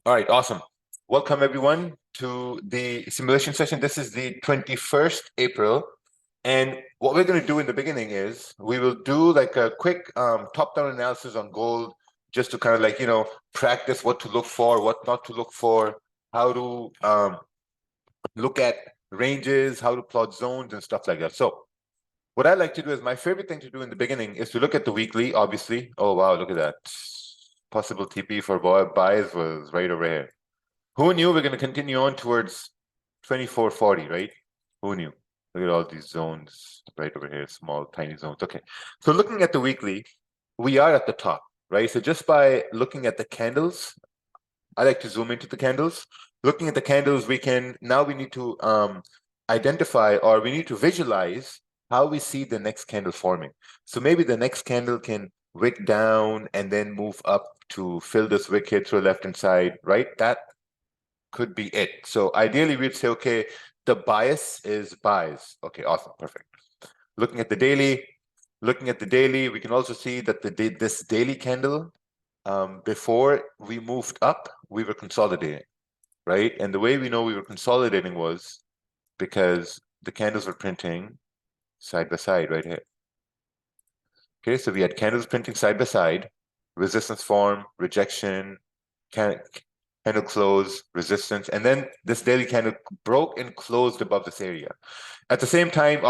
All right, awesome. Welcome everyone to the simulation session. This is the 21st April. And what we're going to do in the beginning is we will do like a quick top-down analysis on gold, just to kind of like, practice what to look for, what not to look for, how to look at ranges, how to plot zones and stuff like that. So what I like to do is my favorite thing to do in the beginning is to look at the weekly, obviously. Oh, wow, look at that. Possible TP for buys was right over here. Who knew we're going to continue on towards 2440, right? Who knew? Look at all these zones right over here, small, tiny zones. Okay. So looking at the weekly, we are at the top, right? So just by looking at the candles, I like to zoom into the candles. Looking at the candles, we need to identify, or we need to visualize how we see the next candle forming. So maybe the next candle can wick down and then move up to fill this wick here through the left-hand side, right? That could be it. So ideally, we'd say, okay, the bias is buys. Okay, awesome, perfect. Looking at the daily, we can also see that this daily candle, before we moved up, we were consolidating, right? And the way we know we were consolidating was because the candles were printing side by side right here. Okay, so we had candles printing side by side, resistance form, rejection, candle close, resistance, and then this daily candle broke and closed above this area. At the same time,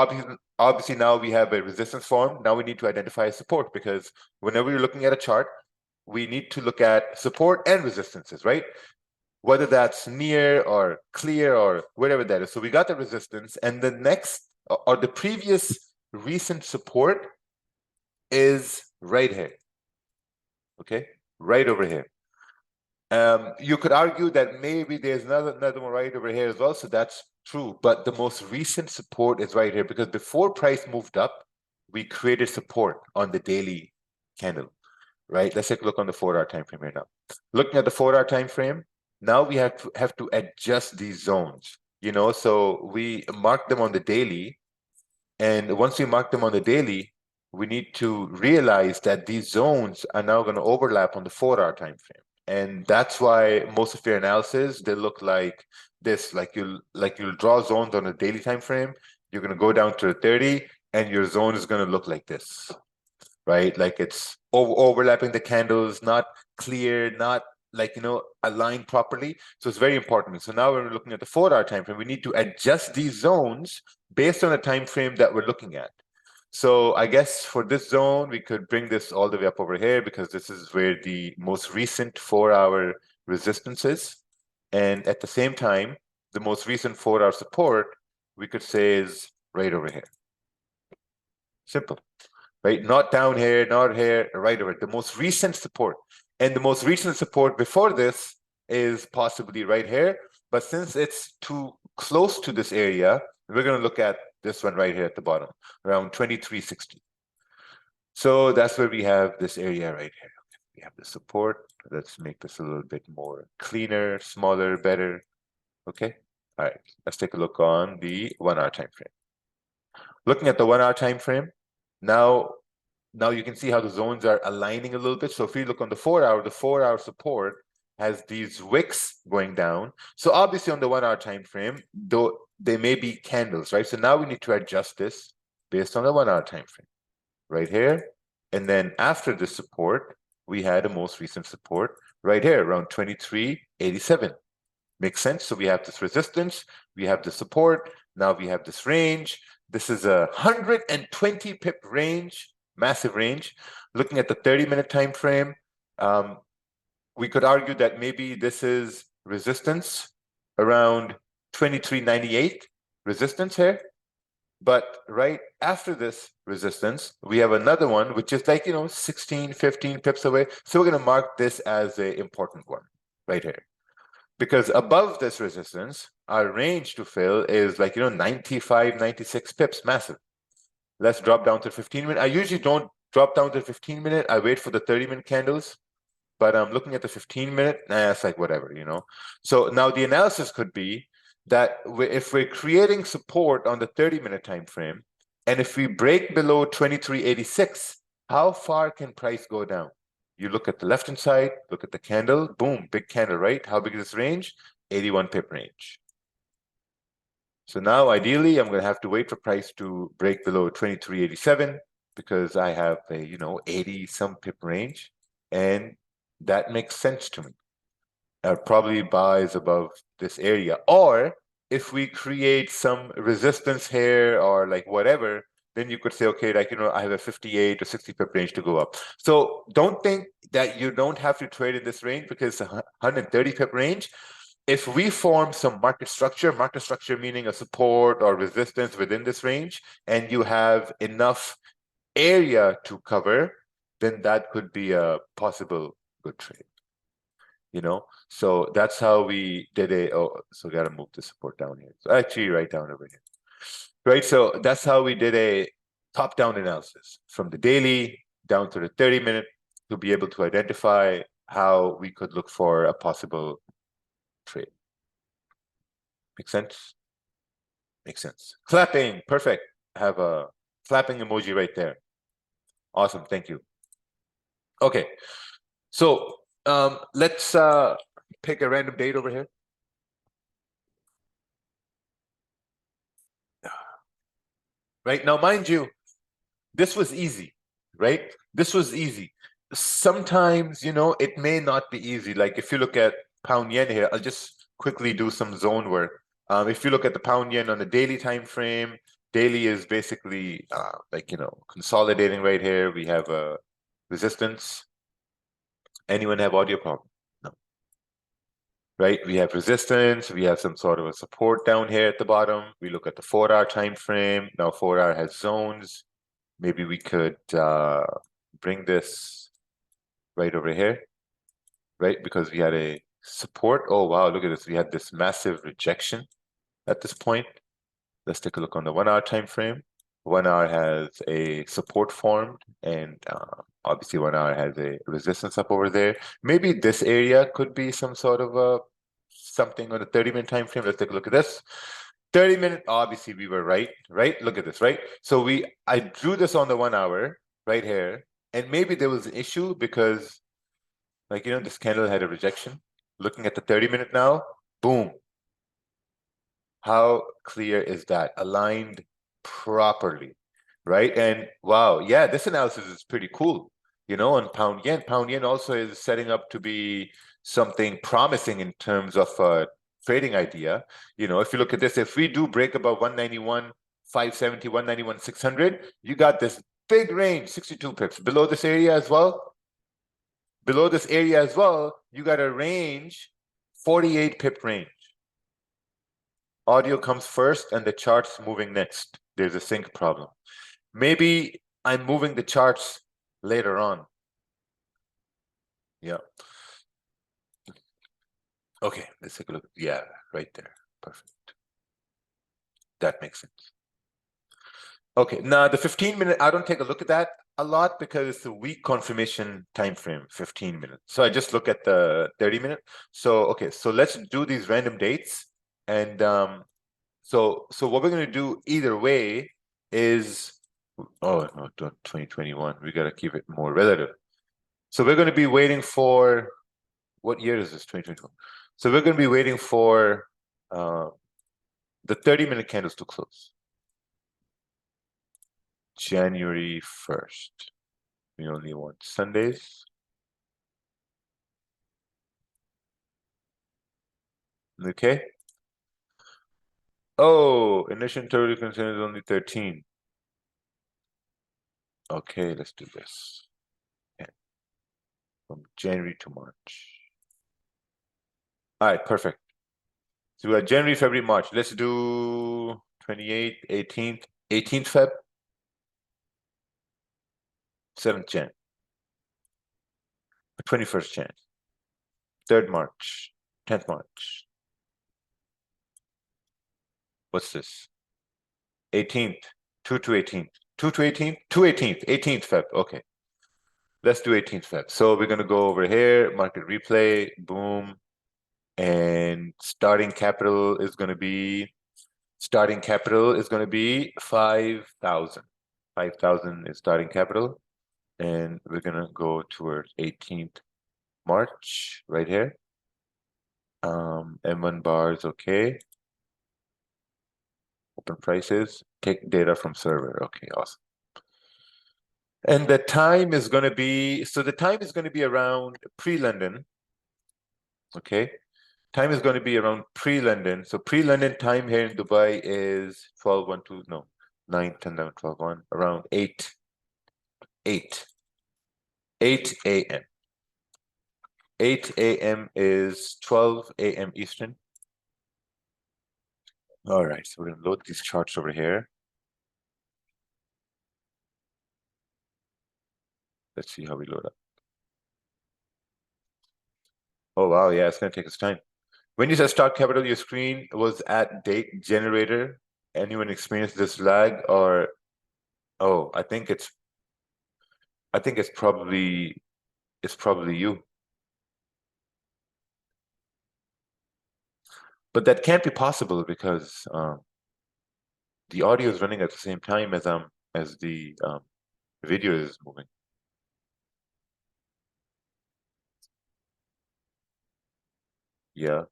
obviously now we have a resistance form. Now we need to identify support, because whenever you're looking at a chart, we need to look at support and resistances, right? Whether that's near or clear or whatever that is. So we got the resistance, and the next or the previous recent support is right here. Okay, right over here. You could argue that maybe there's another one right over here as well, so that's true. But the most recent support is right here, because before price moved up, we created support on the daily candle, right? Let's take a look on the 4-hour time frame here now. Looking at the 4-hour time frame, now we have to adjust these zones. So we mark them on the daily, and once we mark them on the daily, we need to realize that these zones are now going to overlap on the 4-hour time frame. And that's why most of your analysis, they look like this. Like you'll draw zones on a daily time frame, you're going to go down to the 30, and your zone is going to look like this, right? Like it's overlapping the candles, not clear, not like aligned properly. So it's very important. So now when we're looking at the 4-hour time frame, we need to adjust these zones based on the time frame that we're looking at. So I guess for this zone, we could bring this all the way up over here, because this is where the most recent 4-hour resistance is. And at the same time, the most recent 4-hour support, we could say, is right over here. Simple, right? Not down here, not here, right over here. The most recent support. And the most recent support before this is possibly right here. But since it's too close to this area, we're going to look at this one right here at the bottom, around 2360. So that's where we have this area right here. We have the support. Let's make this a little bit more cleaner, smaller, better. Okay. All right. Let's take a look on the 1-hour time frame. Looking at the 1-hour time frame, now you can see how the zones are aligning a little bit. So if we look on the 4-hour, the 4-hour support has these wicks going down. So obviously on the 1-hour time frame, though they may be candles, right? So now we need to adjust this based on the 1-hour time frame right here. And then after the support, we had a most recent support right here around 2387. Makes sense. So we have this resistance, we have the support, now we have this range. This is a 120 pip range, massive range. Looking at the 30-minute time frame, we could argue that maybe this is resistance around 2398 resistance here. But right after this resistance, we have another one, which is like, 16, 15 pips away. So we're going to mark this as an important one right here. Because above this resistance, our range to fill is like, 95, 96 pips, massive. Let's drop down to 15-minute. I usually don't drop down to 15-minute. I wait for the 30-minute candles. But I'm looking at the 15-minute, it's like whatever, So now the analysis could be that if we're creating support on the 30-minute time frame, and if we break below 2386, how far can price go down? You look at the left-hand side, look at the candle, boom, big candle, right? How big is this range? 81 pip range. So now ideally, I'm going to have to wait for price to break below 23.87 because I have a, 80 some pip range, and that makes sense to me. Probably buys above this area. Or if we create some resistance here or like whatever, then you could say, okay, like, I have a 58 or 60 pip range to go up. So don't think that you don't have to trade in this range because it's a 130 pip range. If we form some market structure meaning a support or resistance within this range, and you have enough area to cover, then that could be a possible good trade. So that's how we did it. Oh, so we got to move the support down here. So actually, right down over here. Right. So that's how we did a top-down analysis from the daily down to the 30-minute to be able to identify how we could look for a possible trade. Make sense? Makes sense. Clapping. Perfect. Have a clapping emoji right there. Awesome. Thank you. Okay. So let's pick a random date over here. Right now, mind you, this was easy, right? This was easy. Sometimes, it may not be easy. Like if you look at pound yen here, I'll just quickly do some zone work. If you look at the pound yen on the daily time frame, daily is basically consolidating right here. We have a resistance. Anyone have audio problem? No. Right? We have resistance. We have some sort of a support down here at the bottom. We look at the 4-hour time frame. Now 4-hour has zones. Maybe we could bring this right over here, right? Because we had a support. Oh, wow, look at this. We had this massive rejection at this point. Let's take a look on the 1-hour time frame. 1-hour has a support formed, and obviously 1-hour has a resistance up over there. Maybe this area could be some sort of a something on the 30-minute time frame. Let's take a look at this. 30-minute, obviously we were right? Look at this, right? So I drew this on the 1-hour right here, and maybe there was an issue because this candle had a rejection. Looking at the 30-minute now, boom. How clear is that? Aligned properly, right? And wow, yeah, this analysis is pretty cool. On pound yen also is setting up to be something promising in terms of a trading idea. If you look at this, if we do break above 191.570, 191.600, you got this big range, 62 pips. Below this area as well, you got a range, 48 pip range. Audio comes first and the chart's moving next. There's a sync problem. Maybe I'm moving the charts later on. Yeah. Okay, let's take a look. Yeah, right there. Perfect. That makes sense. Okay, now the 15-minute, I don't take a look at that a lot because it's a weak confirmation time frame, 15 minutes. So I just look at the 30-minute. So, okay, so let's do these random dates. And so what we're going to do either way is, oh, no, 2021. We got to keep it more relative. So we're going to be waiting for, what year is this, 2021? So we're going to be waiting for the 30-minute candles to close. January 1st. We only want Sundays. Okay. Oh, initial total concern is only 13. Okay, let's do this. Okay. From January to March. All right, perfect. So we got January, February, March. Let's do 28th, 18th, 18th Feb, 7th Jan, 21st Jan, 3rd March, 10th March. What's this? 18th, 2 to 18th, 2 to 18th, 2 18th, 18th Feb. Okay. Let's do 18th Feb. So we're going to go over here, market replay, boom. And starting capital is going to be 5,000. 5,000 is starting capital. And we're gonna go towards 18th March right here. M1 bar is okay. Open prices, take data from server. Okay, awesome. And the time is going to be, so the time is going to be around pre-London. Okay. Time is going to be around pre-London. So pre-London time here in Dubai is 12, 1, 2, no, 9, 10, 11, 12, 1, around 8 a.m. 8 a.m. is 12 a.m. Eastern. All right, so we're going to load these charts over here. Let's see how we load up. Oh, wow. Yeah, it's going to take us time. When you said start capital, your screen was at date generator. Anyone experienced this lag or, oh, I think it's probably you. But that can't be possible because the audio is running at the same time as the video is moving. Yeah,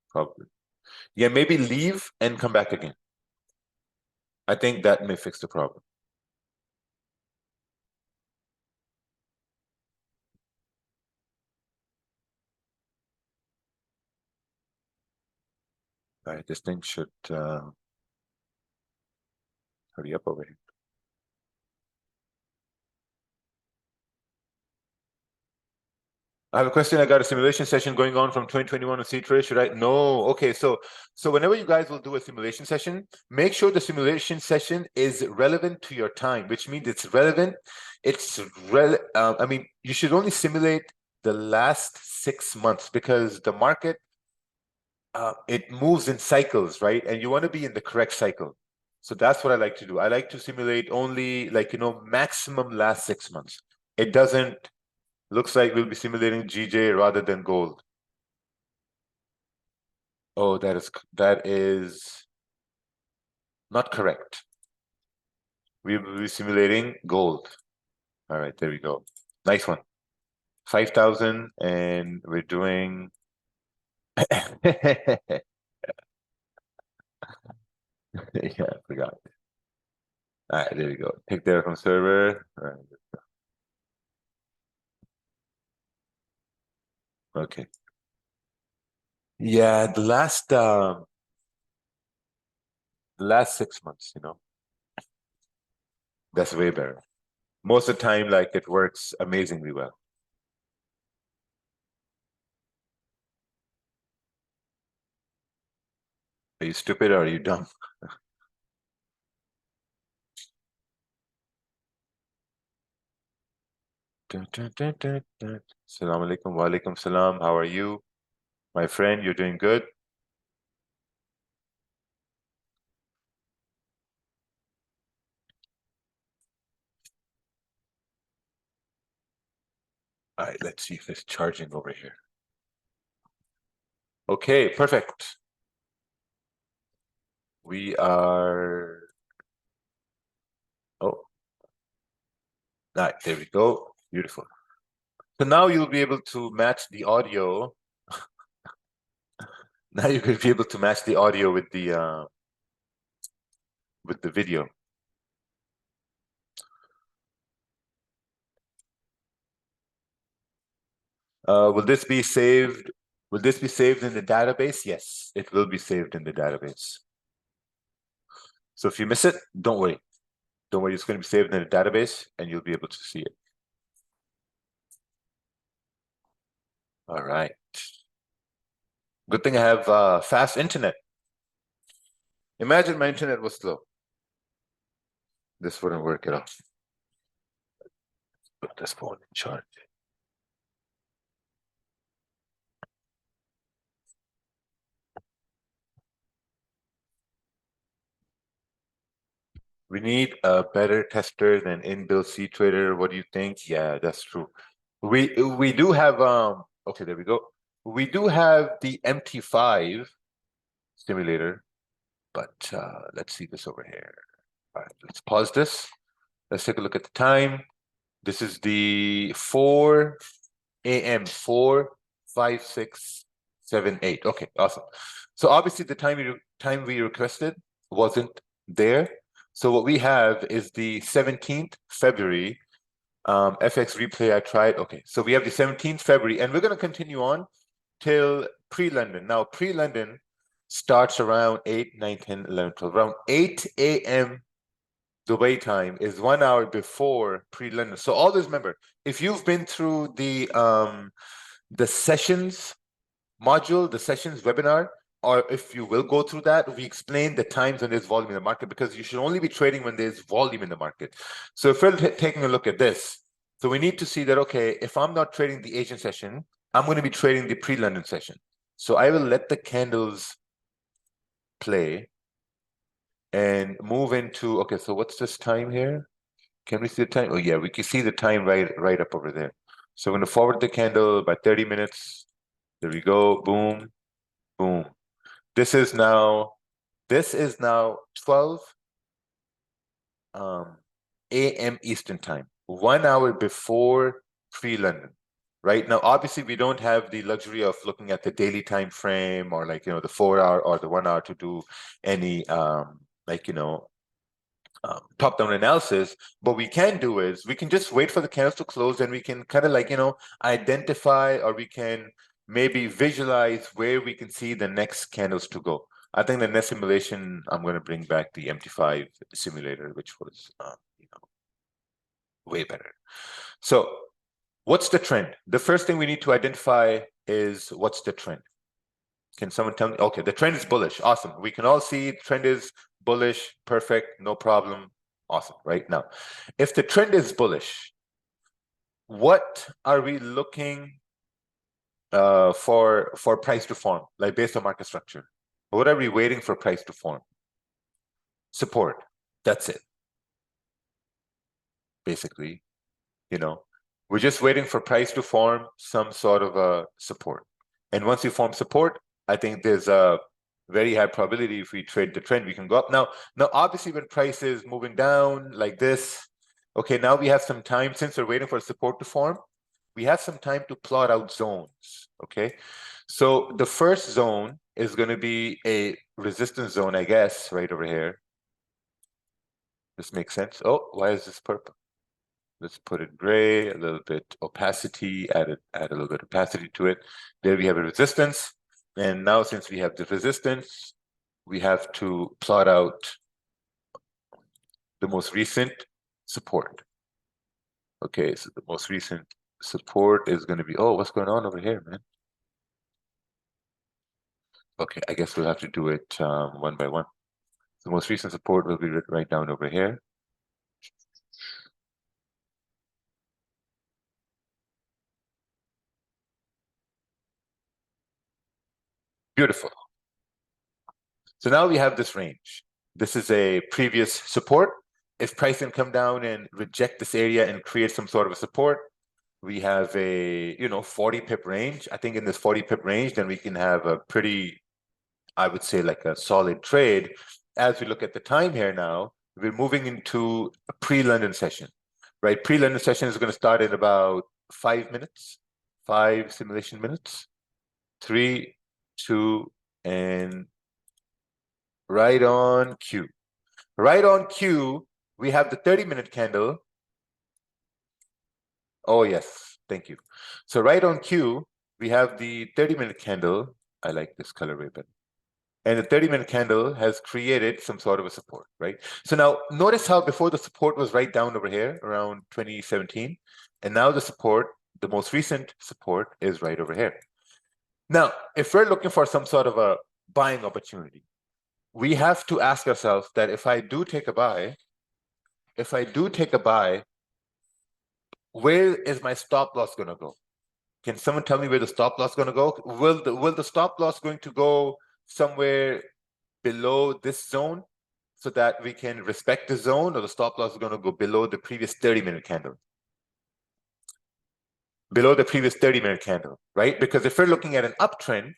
probably. Yeah, maybe leave and come back again. I think that may fix the problem. All right, this thing should hurry up over here. I have a question. I got a simulation session going on from 2021 on C-Trade. Should I? No. Okay, so whenever you guys will do a simulation session, make sure the simulation session is relevant to your time, which means it's relevant. I mean, you should only simulate the last 6 months because the market it moves in cycles, right? And you want to be in the correct cycle. So that's what I like to do. I like to simulate only maximum last 6 months. It doesn't. Looks like we'll be simulating GJ rather than gold. Oh, that is not correct. We will be simulating gold. All right, there we go. Nice one. 5,000 and we're doing yeah, I forgot. All right, there we go. Take data from server. All right. Okay. Yeah, the last 6 months, that's way better. Most of the time, like it works amazingly well. Are you stupid or are you dumb? Assalamu alaikum, wa alaikum salam. How are you? My friend, you're doing good? All right, let's see if it's charging over here. Okay, perfect. We are, oh, all right, there we go. Beautiful. So now you'll be able to match the audio. Now you're going to be able to match the audio with the video. Will this be saved? Will this be saved in the database? Yes, it will be saved in the database. So if you miss it, don't worry. Don't worry, it's going to be saved in the database and you'll be able to see it. All right. Good thing I have fast internet. Imagine my internet was slow. This wouldn't work at all. Put this phone in charge. We need a better tester than inbuilt C-Trader. What do you think? Yeah, that's true. We do have okay, there we go. We do have the MT5 simulator, but let's see this over here. All right, let's pause this. Let's take a look at the time. This is the 4 a.m. 4, 5, 6, 7, 8. Okay, awesome. So obviously the time we requested wasn't there. So what we have is the 17th February FX replay I tried. Okay, so we have the 17th February, and we're going to continue on till pre-London. Now, pre-London starts around 8, 9, 10, 11, 12. Around 8 a.m. Dubai time is 1 hour before pre-London. So always remember, if you've been through the sessions module, the sessions webinar, or if you will go through that, we explain the times when there's volume in the market, because you should only be trading when there's volume in the market. So if we're taking a look at this, so we need to see that, okay, if I'm not trading the Asian session, I'm going to be trading the pre-London session. So I will let the candles play and move into, okay, so what's this time here? Can we see the time? Oh yeah, we can see the time right up over there. So I'm going to forward the candle by 30 minutes. There we go. Boom, boom. This is now 12 a.m. Eastern time, 1 hour before pre-London. Right now, obviously, we don't have the luxury of looking at the daily time frame, or like, the 4 hour or the 1 hour to do any top-down analysis. What we can do is we can just wait for the candles to close, and we can kind of identify, or we can maybe visualize where we can see the next candles to go. I think the next simulation, I'm going to bring back the MT5 simulator, which was way better. So what's the trend? The first thing we need to identify is what's the trend. Can someone tell me? Okay, the trend is bullish. Awesome. We can all see the trend is bullish. Perfect. No problem. Awesome. Right now, if the trend is bullish, what are we looking for price to form, like based on market structure? What are we waiting for price to form? Support. That's it. Basically, we're just waiting for price to form some sort of a support. And once you form support, I think there's a very high probability if we trade the trend, we can go up. Now, obviously, when price is moving down like this, okay, now we have some time, since we're waiting for support to form, we have some time to plot out zones, okay? So the first zone is going to be a resistance zone, I guess, right over here. This makes sense. Oh, why is this purple? Let's put it gray, a little bit opacity, add a little bit opacity to it. There we have a resistance. And now, since we have the resistance, we have to plot out the most recent support. Okay, so the most recent support is going to be, oh, what's going on over here, man? Okay, I guess we'll have to do it one by one. The most recent support will be right down over here. Beautiful. So now we have this range. This is a previous support. If price can come down and reject this area and create some sort of a support, we have a 40 pip range. I think in this 40 pip range, then we can have a pretty, I would say, like a solid trade. As we look at the time here now, we're moving into a pre-London session, right? Pre-London session is going to start in about 5 minutes, 5 simulation minutes, 3, 2, and right on cue. Right on cue, we have the 30-minute candle. Oh, yes. Thank you. So right on cue, we have the 30-minute candle. I like this colorway better. And the 30-minute candle has created some sort of a support, right? So now notice how before the support was right down over here around 2017. And now the support, the most recent support, is right over here. Now, if we're looking for some sort of a buying opportunity, we have to ask ourselves that if I do take a buy, where is my stop loss going to go? Can someone tell me where the stop loss is going to go? Will the stop loss going to go somewhere below this zone so that we can respect the zone, or the stop loss is going to go below the previous 30-minute candle? Below the previous 30-minute candle, right? Because if we're looking at an uptrend,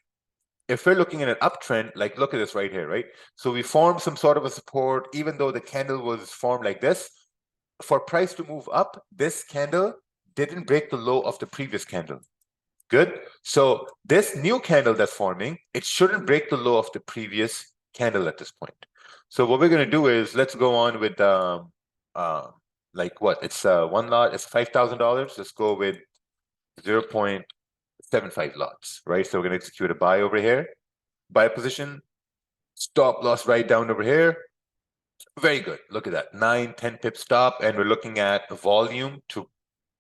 like look at this right here, right? So we formed some sort of a support, even though the candle was formed like this. for price to move up, this candle didn't break the low of the previous candle. Good. So this new candle that's forming, it shouldn't break the low of the previous candle at this point. So what we're going to do is let's go on with like what? It's one lot, it's $5,000. Let's go with 0.75 lots, right? So we're going to execute a buy over here, buy position, stop loss right down over here. Very good. Look at that, 9-10 pip stop, and we're looking at volume to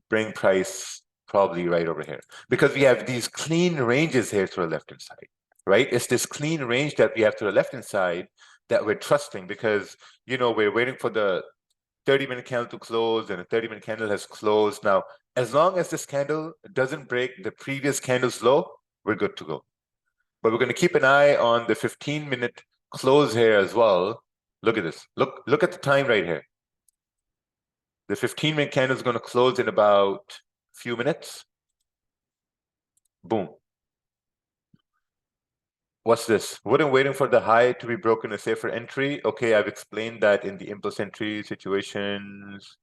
bring price probably right over here, because we have these clean ranges here to the left hand side, right? It's this clean range that we have to the left hand side that we're trusting, because we're waiting for the 30-minute candle to close, and the 30-minute candle has closed. Now, as long as this candle doesn't break the previous candle's low, we're good to go. But we're going to keep an eye on the 15-minute close here as well. Look at this. Look at the time right here. The 15-minute candle is going to close in about a few minutes. Boom. What's this? Waiting for the high to be broken, a safer entry. Okay, I've explained that in the impulse entry situations.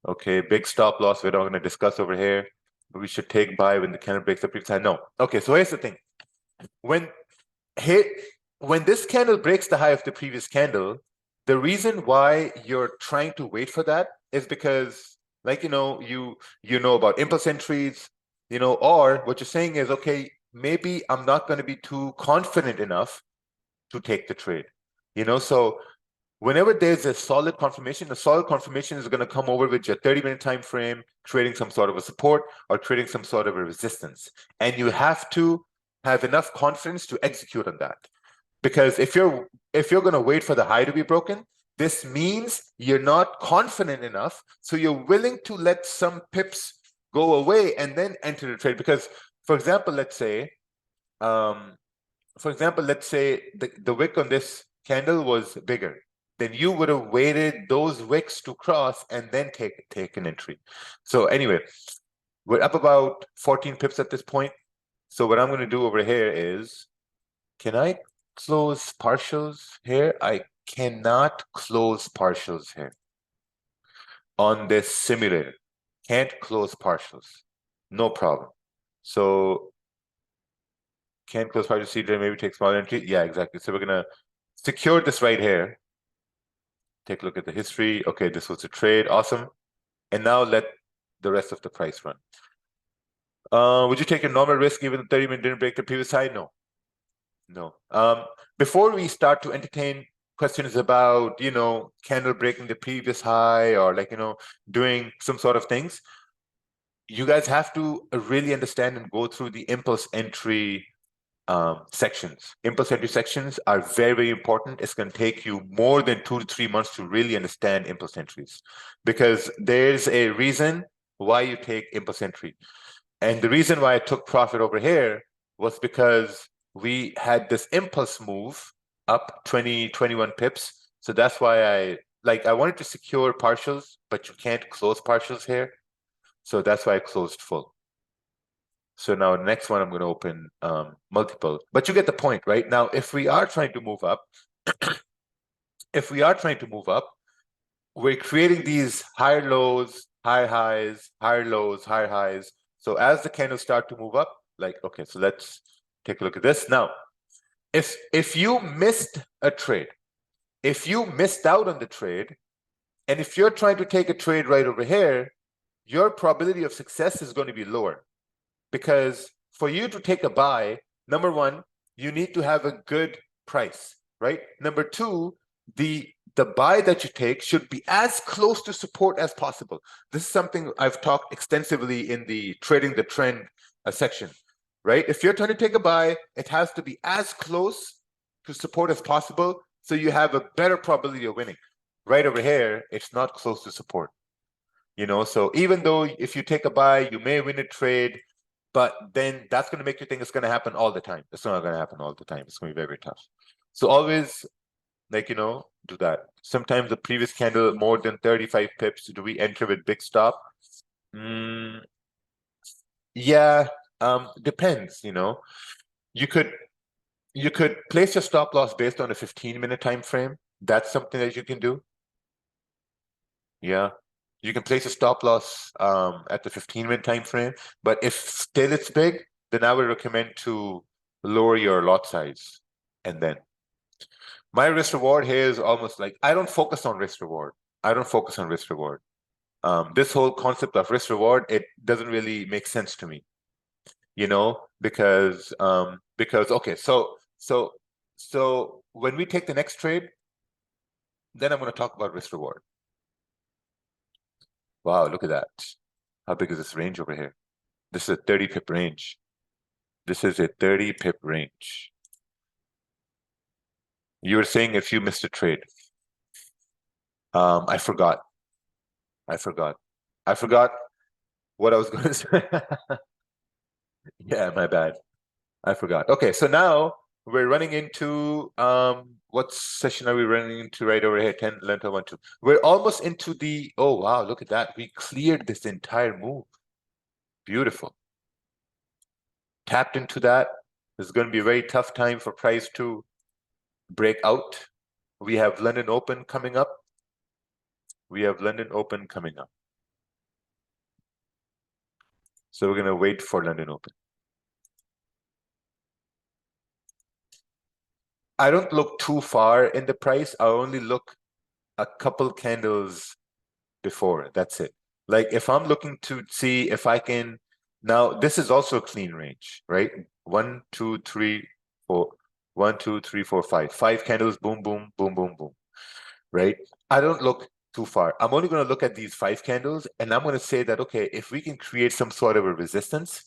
Okay, big stop loss we're not going to discuss over here. We should take buy when the candle breaks the previous high. No. Okay, so here's the thing. When this candle breaks the high of the previous candle, the reason why you're trying to wait for that is because, like, you know about impulse entries, or what you're saying is, okay, maybe I'm not going to be too confident enough to take the trade. So whenever there's a solid confirmation is going to come over with your 30-minute time frame, creating some sort of a support or creating some sort of a resistance. And you have to have enough confidence to execute on that. Because if you're going to wait for the high to be broken, this means you're not confident enough, so you're willing to let some pips go away and then enter the trade. Because, for example, let's say the wick on this candle was bigger, then you would have waited those wicks to cross and then take an entry. So anyway, we're up about 14 pips at this point. So what I'm going to do over here is, can I close partials here? I cannot close partials here on this simulator. Can't close partials. No problem. So can't close partials. CJ maybe take small entry. Yeah, exactly. So we're gonna secure this right here. Take a look at the history. Okay, this was a trade. Awesome. And now let the rest of the price run. Would you take a normal risk even the 30-minute didn't break the previous high? No. No. Before we start to entertain questions about, candle breaking the previous high, or doing some sort of things, you guys have to really understand and go through the impulse entry sections. Impulse entry sections are very, very important. It's going to take you more than 2 to 3 months to really understand impulse entries, because there's a reason why you take impulse entry. And the reason why I took profit over here was because we had this impulse move up 21 pips. So that's why I wanted to secure partials, but you can't close partials here. So that's why I closed full. So now the next one, I'm going to open multiple, but you get the point, right? Now, if we are trying to move up, we're creating these higher lows, higher highs, higher lows, higher highs. So as the candles start to move up, okay, so let's take a look at this. Now, if you missed a trade, if you missed out on the trade, and if you're trying to take a trade right over here, your probability of success is going to be lower. Because for you to take a buy, number one, you need to have a good price, right? Number two, the buy that you take should be as close to support as possible. This is something I've talked extensively in the trading the trend section, right? If you're trying to take a buy, it has to be as close to support as possible, so you have a better probability of winning. Right over here, it's not close to support. So even though if you take a buy, you may win a trade, but then that's going to make you think it's going to happen all the time. It's not going to happen all the time. It's going to be very, very tough. So always, do that. Sometimes the previous candle more than 35 pips. Do we enter with big stop? Yeah, depends. You could place your stop loss based on a 15-minute time frame. That's something that you can do. Yeah. You can place a stop loss at the 15-minute time frame, but if still it's big, then I would recommend to lower your lot size. And then my risk reward here is almost like I don't focus on risk reward. I don't focus on risk reward. This whole concept of risk reward, it doesn't really make sense to me, because okay, so when we take the next trade, then I'm going to talk about risk reward. Wow, look at that. How big is this range over here? This is a 30 pip range. This is a 30 pip range. You were saying if you missed a trade. I forgot what I was going to say. Yeah, my bad. I forgot. Okay, so now we're running into what session are we running into right over here? 10, 11, 1, 2. We're almost into the, oh wow, look at that. We cleared this entire move. Beautiful. Tapped into that. This is going to be a very tough time for price to break out. We have London Open coming up. So we're going to wait for London Open. I don't look too far in the price. I only look a couple candles before. That's it. Like if I'm looking to see if I can, now this is also a clean range, right? 1, 2, 3, 4. 1, 2, 3, 4, 5. 5 candles, boom, boom, boom, boom, boom. Right? I don't look too far. I'm only going to look at these 5 candles, and I'm going to say that, okay, if we can create some sort of a resistance,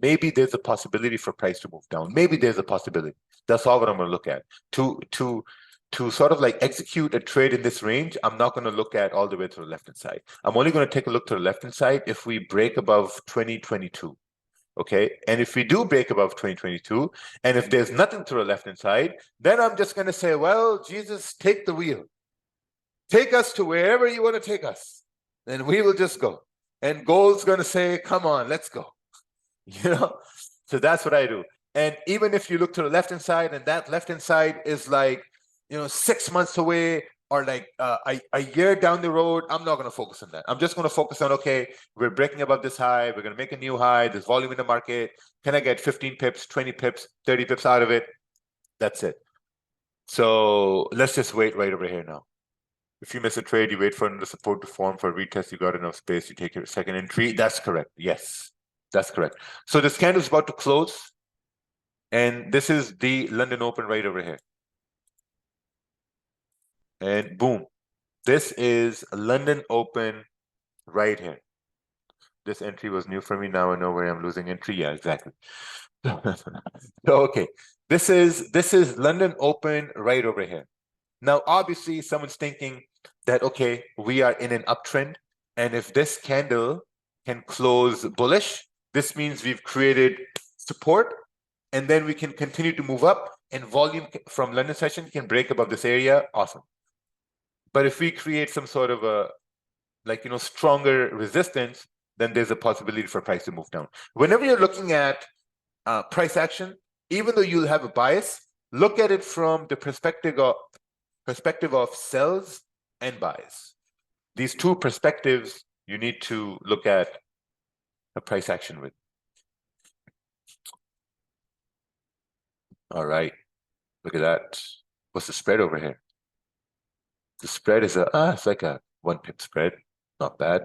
maybe there's a possibility for price to move down. Maybe there's a possibility. That's all what I'm going to look at. To sort of like execute a trade in this range, I'm not going to look at all the way to the left-hand side. I'm only going to take a look to the left-hand side if we break above 2022. Okay, and if we do break above 2022, and if there's nothing to the left-hand side, then I'm just going to say, well, Jesus, take the wheel. Take us to wherever you want to take us, and we will just go. And gold's going to say, come on, let's go. So that's what I do. And even if you look to the left-hand side, and that left-hand side is like, 6 months away, or like a year down the road, I'm not going to focus on that. I'm just going to focus on, okay, we're breaking above this high. We're going to make a new high. There's volume in the market. Can I get 15 pips, 20 pips, 30 pips out of it? That's it. So let's just wait right over here now. If you miss a trade, you wait for the support to form for a retest. You got enough space. You take your second entry. That's correct. Yes, that's correct. So this candle is about to close. And this is the London Open right over here. And boom, this is London Open right here. This entry was new for me. Now I know where I'm losing entry. Yeah, exactly. So, okay, this is London Open right over here. Now, obviously, someone's thinking that, okay, we are in an uptrend. And if this candle can close bullish, this means we've created support. And then we can continue to move up, and volume from London session can break above this area. Awesome. But if we create some sort of a, stronger resistance, then there's a possibility for price to move down. Whenever you're looking at price action, even though you'll have a bias, look at it from the perspective of sells and buys. These two perspectives you need to look at a price action with. All right, look at that. What's the spread over here? The spread is it's like a 1 pip spread. Not bad,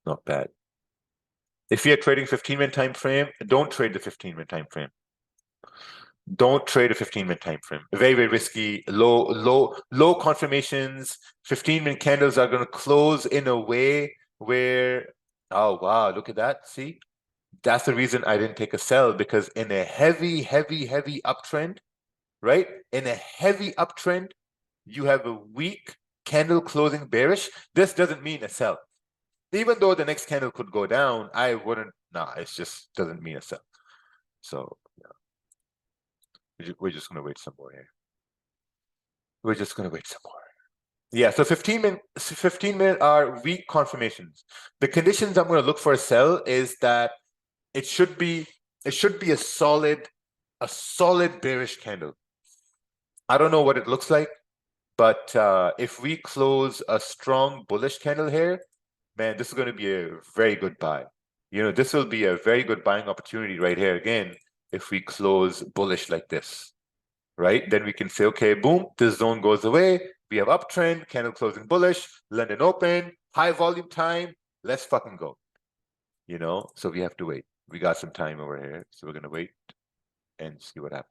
not bad. If you're trading 15-minute time frame, don't trade the 15-minute time frame. Don't trade a 15-minute time frame. Very, very risky. Low confirmations. 15-minute candles are going to close in a way where, oh wow, look at that. See, that's the reason I didn't take a sell, because in a heavy uptrend, right? In a heavy uptrend, you have a weak candle closing bearish. This doesn't mean a sell. Even though the next candle could go down, I wouldn't. Nah, it just doesn't mean a sell. So yeah, we're just gonna wait some more here. We're just gonna wait some more. Yeah, so 15-minute are weak confirmations. The conditions I'm gonna look for a sell is that it should be a solid bearish candle. I don't know what it looks like, but if we close a strong bullish candle here, man, this is going to be a very good buy. You know, this will be a very good buying opportunity right here again if we close bullish like this, right? Then we can say, okay, boom, this zone goes away. We have uptrend, candle closing bullish, London open, high volume time. Let's fucking go. You know, so we have to wait. We got some time over here, so we're gonna wait and see what happens.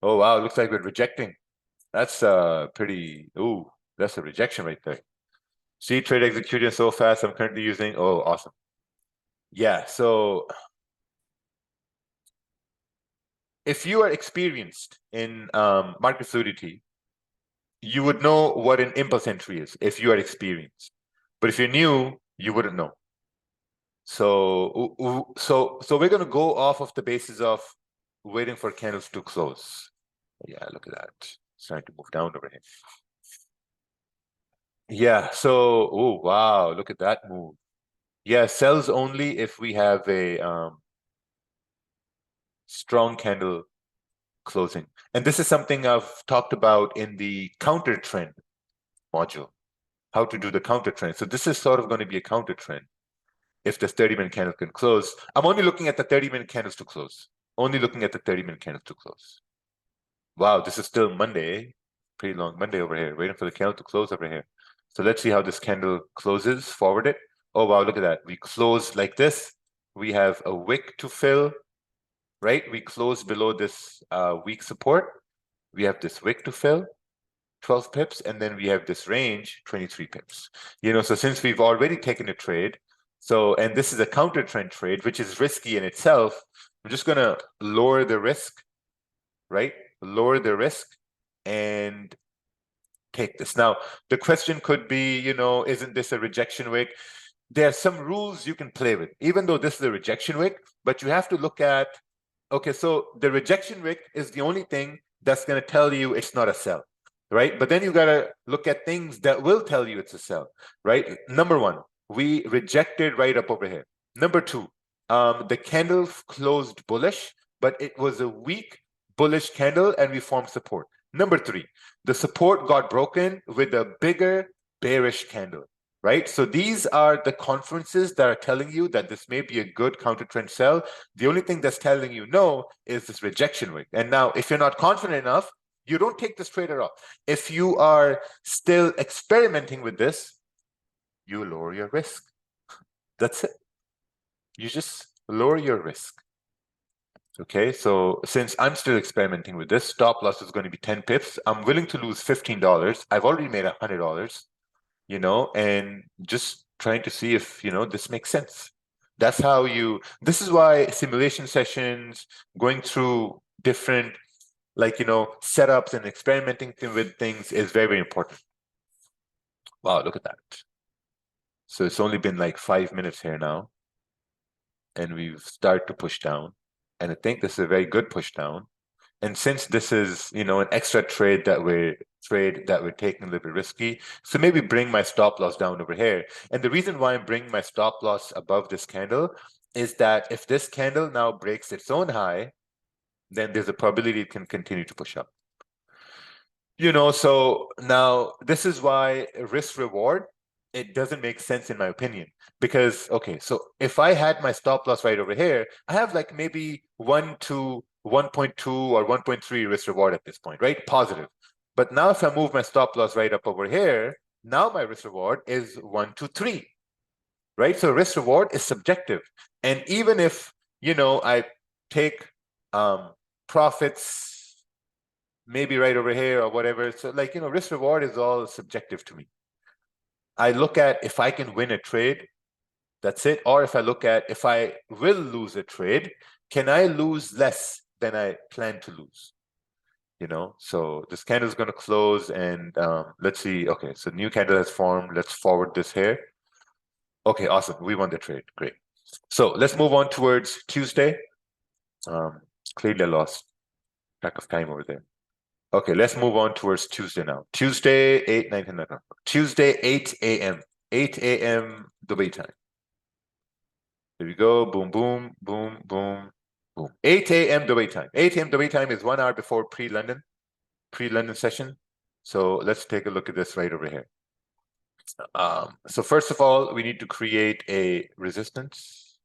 Oh wow, looks like we're rejecting. That's pretty. Ooh, that's a rejection right there. See, trade executing so fast. I'm currently using. Oh, awesome. Yeah. So if you are experienced in market fluidity, you would know what an impulse entry is if you are experienced. But if you're new, you wouldn't know. So we're gonna go off of the basis of waiting for candles to close. Yeah, look at that. It's trying to move down over here. Yeah, so oh wow, look at that move. Yeah, sells only if we have a strong candle closing. And this is something I've talked about in the counter trend module, how to do the counter trend. So this is sort of going to be a counter trend. If this 30-minute candle can close, I'm only looking at the 30-minute candles to close. Only looking at the 30-minute candles to close. Wow, this is still Monday. Pretty long Monday over here, waiting for the candle to close over here. So let's see how this candle closes, forward it. Oh, wow, look at that. We close like this. We have a wick to fill, right? We close below this weak support. We have this wick to fill, 12 pips, and then we have this range, 23 pips. You know, so since we've already taken a trade, so, and this is a counter trend trade, which is risky in itself, I'm just gonna lower the risk, right? Lower the risk and take this. Now, the question could be, you know, isn't this a rejection wick? There are some rules you can play with, even though this is a rejection wick, but you have to look at, okay, so the rejection wick is the only thing that's going to tell you it's not a sell, right? But then you got to look at things that will tell you it's a sell, right? Number one, we rejected right up over here. Number two, the candle closed bullish, but it was a weak bullish candle and we formed support. Number three, the support got broken with a bigger bearish candle, right? So these are the conferences that are telling you that this may be a good counter trend sell. The only thing that's telling you no is this rejection wick. And now, if you're not confident enough, you don't take this trade at all. If you are still experimenting with this, you lower your risk. That's it. You just lower your risk. Okay, so since I'm still experimenting with this, stop loss is going to be 10 pips. I'm willing to lose $15. I've already made $100, you know, and just trying to see if, you know, this makes sense. That's how you, this is why simulation sessions, going through different, like, you know, setups and experimenting with things is very, very important. Wow, look at that. So it's only been like 5 minutes here now, and we've started to push down. And I think this is a very good push down. And since this is, you know, an extra trade that we're taking a little bit risky, so maybe bring my stop loss down over here. And the reason why I'm bringing my stop loss above this candle is that if this candle now breaks its own high, then there's a probability it can continue to push up. You know, so now this is why risk reward, it doesn't make sense in my opinion, because okay, so if I had my stop loss right over here, I have like maybe 1 to 1.2 or 1.3 risk reward at this point, right? Positive. But now if I move my stop loss right up over here, now my risk reward is 1 to 3, right? So risk reward is subjective. And even if, you know, I take profits maybe right over here or whatever, so like, you know, risk reward is all subjective to me. I look at if I can win a trade, that's it. Or if I look at if I will lose a trade, can I lose less than I plan to lose? You know, so this candle is going to close, and let's see. Okay, so new candle has formed. Let's forward this here. Okay, awesome. We won the trade. Great. So let's move on towards Tuesday. Clearly I lost track of time over there. Okay, let's move on towards Tuesday now. Tuesday, 8, 9, 10, 11. Tuesday, 8 a.m. 8 a.m. Dubai time. Here we go. Boom, boom, boom, boom, boom. 8 a.m. Dubai time. 8 a.m. Dubai time is 1 hour before pre-London session. So let's take a look at this right over here. So first of all, we need to create a resistance,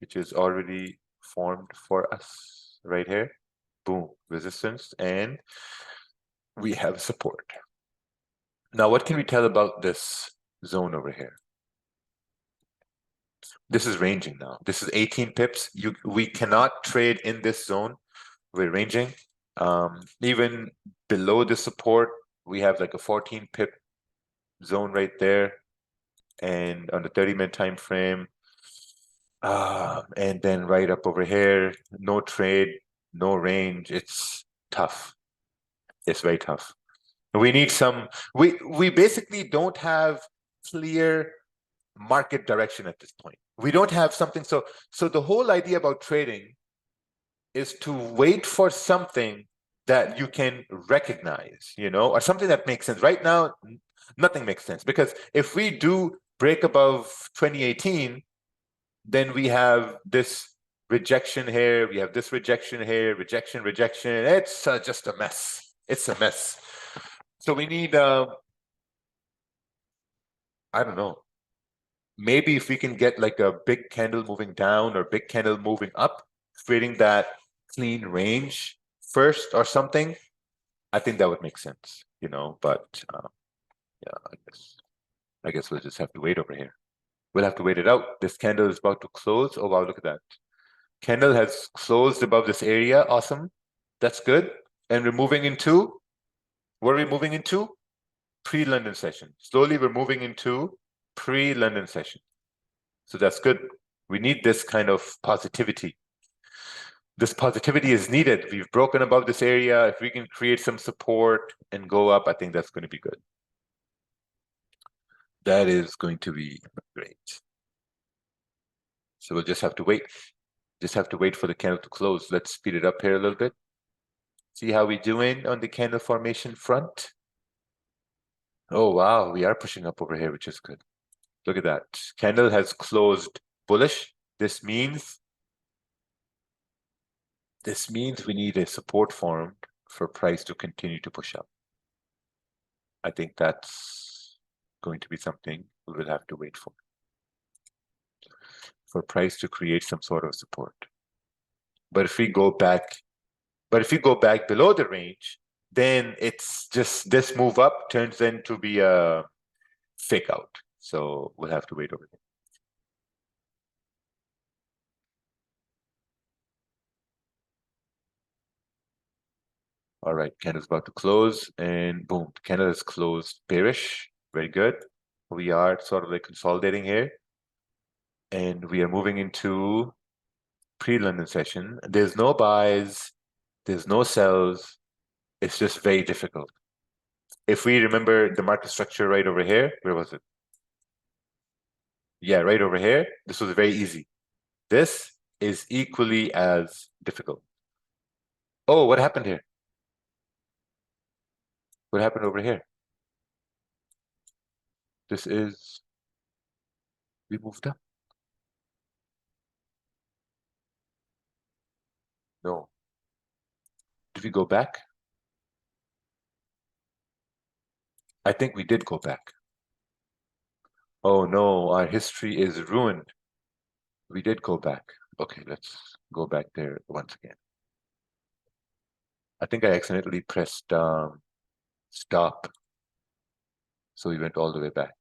which is already formed for us right here. Boom, resistance, and we have support. Now, what can we tell about this zone over here? This is ranging now. This is 18 pips. We cannot trade in this zone. We're ranging. Even below the support, we have like a 14 pip zone right there. And on the 30-minute time frame, and then right up over here, no trade, no range. It's tough. It's very tough. We need some. We basically don't have clear market direction at this point. We don't have something. So the whole idea about trading is to wait for something that you can recognize, or something that makes sense. Right now, nothing makes sense, because if we do break above 2018, then we have this rejection here, we have this rejection here, rejection. It's just a mess. It's a mess. So we need, I don't know, maybe if we can get like a big candle moving down or big candle moving up, creating that clean range first or something, I think that would make sense, but yeah, I guess we'll just have to wait over here. We'll have to wait it out. This candle is about to close. Oh, wow, look at that. Candle has closed above this area. Awesome. That's good. And we're moving into, what are we moving into? Pre-London session. Slowly, we're moving into pre-London session. So that's good. We need this kind of positivity. This positivity is needed. We've broken above this area. If we can create some support and go up, I think that's going to be good. That is going to be great. So we'll just have to wait. Just have to wait for the candle to close. Let's speed it up here a little bit. See how we doing on the candle formation front. Oh, wow. We are pushing up over here, which is good. Look at that. Candle has closed bullish. This means we need a support formed for price to continue to push up. I think that's going to be something we will have to wait for price to create some sort of support. But if we go back below the range, then it's just this move up turns into be a fake out. So we'll have to wait over there. All right, candle's about to close, and boom, candle is closed bearish. Very good. We are sort of like consolidating here, and we are moving into pre-London session. There's no buys, there's no sells. It's just very difficult. If we remember the market structure right over here, where was it? Yeah, right over here. This was very easy. This is equally as difficult. Oh, what happened here? What happened over here? This is, we moved up. No. Did we go back? I think we did go back. Oh no, our history is ruined. We did go back. Okay, let's go back there once again. I think I accidentally pressed stop. So we went all the way back.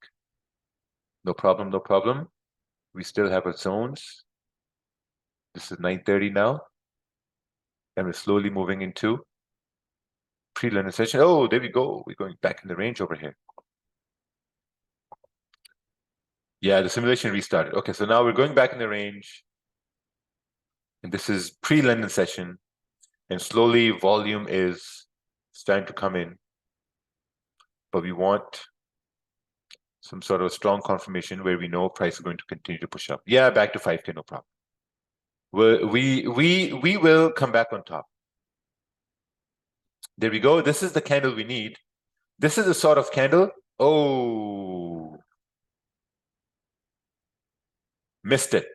No problem, no problem. We still have our zones. This is 9:30 now. And we're slowly moving into pre-London session. Oh, there we go. We're going back in the range over here. Yeah, the simulation restarted. Okay, so now we're going back in the range. And this is pre-London session. And slowly volume is starting to come in. But we want some sort of strong confirmation where we know price is going to continue to push up. Yeah, back to 5K, no problem. We will come back on top. There we go. This is the candle we need. This is a sort of candle. Oh, missed it.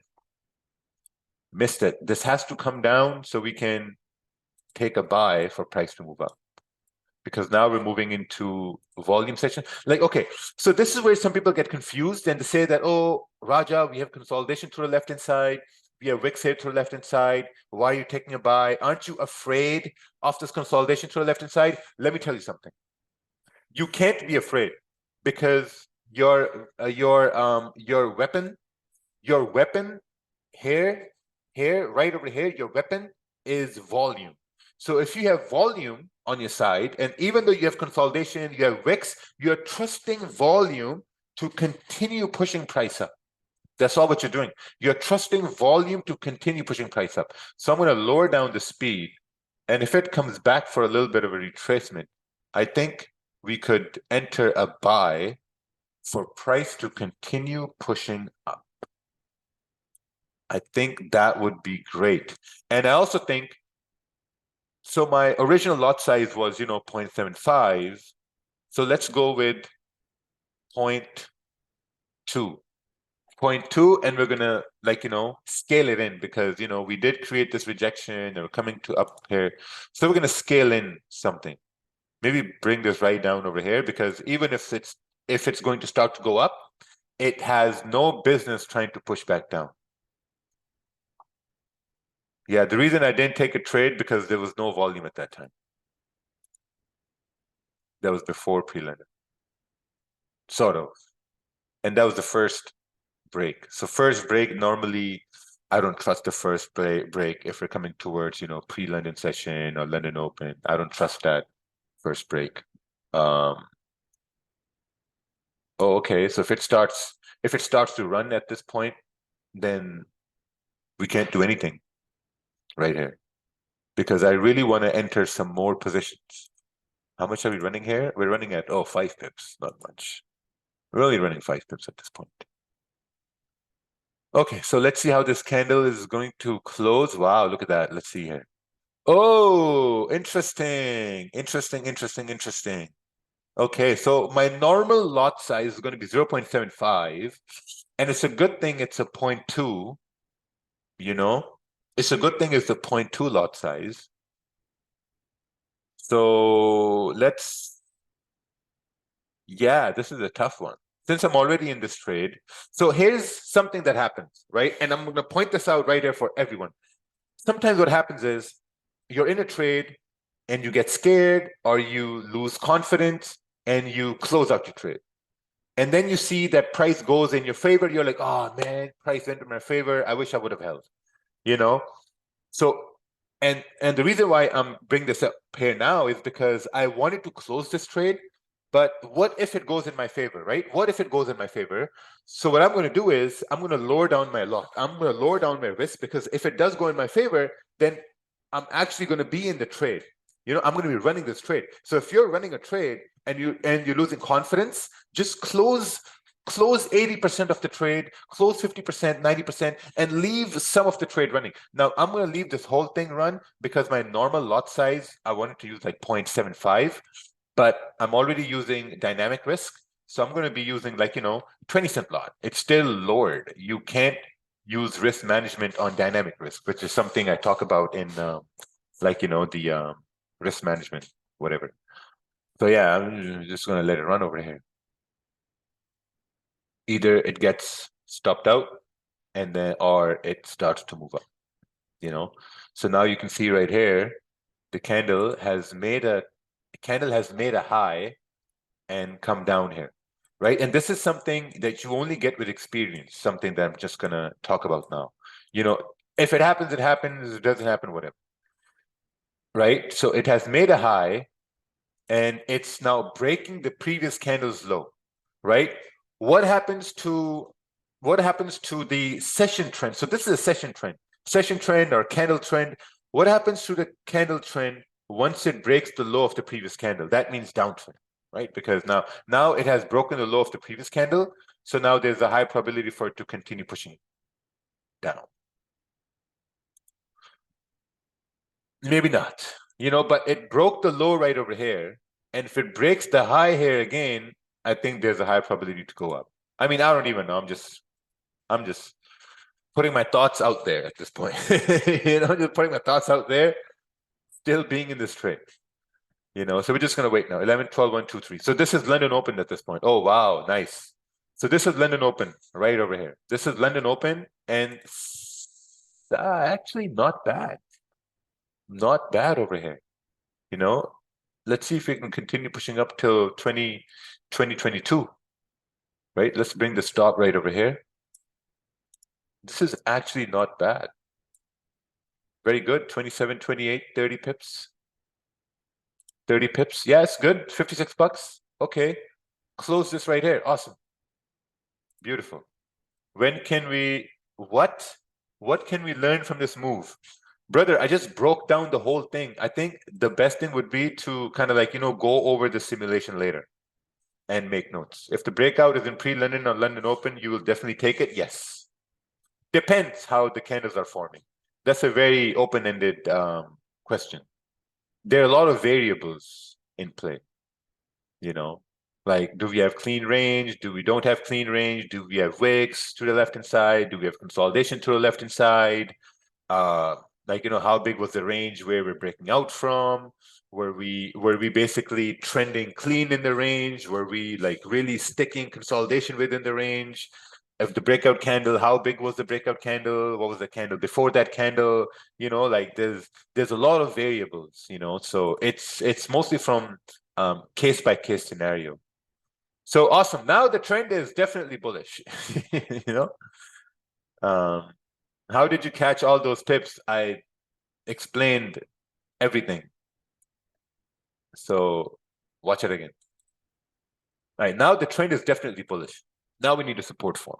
Missed it. This has to come down so we can take a buy for price to move up. because now we're moving into volume session. Like, okay, so this is where some people get confused and they say that, oh, Raja, we have consolidation to the left-hand side. We have wicks here to the left-hand side. Why are you taking a buy? Aren't you afraid of this consolidation to the left-hand side? Let me tell you something. You can't be afraid because your weapon here, right over here, your weapon is volume. So if you have volume on your side, and even though you have consolidation, you have wicks, you're trusting volume to continue pushing price up. That's all what you're doing. You're trusting volume to continue pushing price up. So I'm going to lower down the speed. And if it comes back for a little bit of a retracement, I think we could enter a buy for price to continue pushing up. I think that would be great. And I also think, so my original lot size was, 0.75. So let's go with 0.2. 0.2, and we're gonna scale it in because we did create this rejection and we're coming to up here. So we're gonna scale in something. Maybe bring this right down over here, because even if it's going to start to go up, it has no business trying to push back down. Yeah, the reason I didn't take a trade because there was no volume at that time. That was before PreLondon. Sort of. And that was the first break. So first break, normally I don't trust the first break if we're coming towards, pre-London session or London Open. I don't trust that first break. Oh, okay. So if it starts to run at this point, then we can't do anything right here, because I really want to enter some more positions. How much are we running here? We're running at 5 pips, not much. We're only running 5 pips at this point. Okay, so let's see how this candle is going to close. Wow, look at that. Let's see here. Oh, interesting. Okay, so my normal lot size is going to be 0.75, and it's a good thing it's a 0.2, It's a good thing it's a 0.2 lot size. So yeah, this is a tough one. Since I'm already in this trade, so here's something that happens, right? And I'm going to point this out right here for everyone. Sometimes what happens is you're in a trade and you get scared or you lose confidence and you close out your trade. And then you see that price goes in your favor. You're like, oh man, price went in my favor. I wish I would have held, So, and the reason why I'm bringing this up here now is because I wanted to close this trade. But what if it goes in my favor, right? What if it goes in my favor? So what I'm going to do is I'm going to lower down my lot. I'm going to lower down my risk, because if it does go in my favor, then I'm actually going to be in the trade. I'm going to be running this trade. So if you're running a trade and you're losing confidence, just close 80% of the trade, close 50%, 90%, and leave some of the trade running. Now, I'm going to leave this whole thing run because my normal lot size, I wanted to use like 0.75. But I'm already using dynamic risk. So I'm going to be using 20-cent lot. It's still lowered. You can't use risk management on dynamic risk, which is something I talk about in the risk management, whatever. So yeah, I'm just going to let it run over here. Either it gets stopped out or it starts to move up, So now you can see right here, the candle has made a high and come down here, right? And this is something that you only get with experience, something that I'm just going to talk about now. If it happens, it happens. If it doesn't happen, whatever, right? So it has made a high and it's now breaking the previous candle's low, right? What happens to the session trend? So this is a session trend or candle trend. What happens to the candle trend once it breaks the low of the previous candle? That means downtrend, right? Because now it has broken the low of the previous candle. So now there's a high probability for it to continue pushing down. Maybe not, but it broke the low right over here. And if it breaks the high here again, I think there's a high probability to go up. I mean, I don't even know. I'm just putting my thoughts out there at this point. Just putting my thoughts out there, still being in this trade. You know, so we're just going to wait now. 11, 12, 1, 2, 3. So this is London Open at this point. Oh, wow. Nice. So this is London Open right over here. This is London Open and actually not bad. Not bad over here. You know, let's see if we can continue pushing up till 2022, right? Let's bring the stop right over here. This is actually not bad. Very good. 27, 28, 30 pips. 30 pips. Yeah, it's good. 56 bucks. Okay. Close this right here. Awesome. Beautiful. When can we, what can we learn from this move? Brother, I just broke down the whole thing. I think the best thing would be to kind of like, you know, go over the simulation later and make notes. If the breakout is in pre-London or London Open, you will definitely take it. Yes. Depends how the candles are forming. That's a very open-ended question. There are a lot of variables in play, you know, like, do we have clean range? Do we don't have clean range? Do we have wicks to the left-hand side? Do we have consolidation to the left-hand side? Like, you know, how big was the range where we're breaking out from? Were we basically trending clean in the range? Were we like really sticking consolidation within the range? If the breakout candle, how big was the breakout candle? What was the candle before that candle? You know, like there's a lot of variables, you know, so it's mostly from case by case scenario. So awesome. Now the trend is definitely bullish, you know. How did you catch all those tips? I explained everything. So watch it again. All right, now the trend is definitely bullish. Now we need a support form.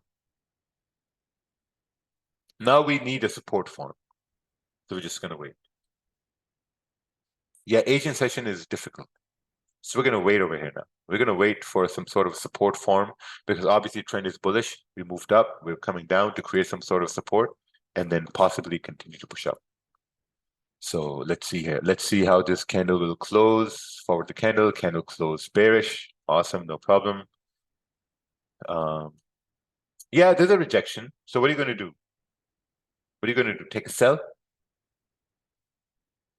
Now we need a support form. So we're just going to wait. Yeah, Asian session is difficult. So we're going to wait over here now. We're going to wait for some sort of support form because obviously trend is bullish. We moved up. We're coming down to create some sort of support and then possibly continue to push up. So let's see here. Let's see how this candle will close. Forward the candle. Candle close bearish. Awesome, no problem. Yeah, there's a rejection. So what are you going to do? What are you going to do? Take a sell?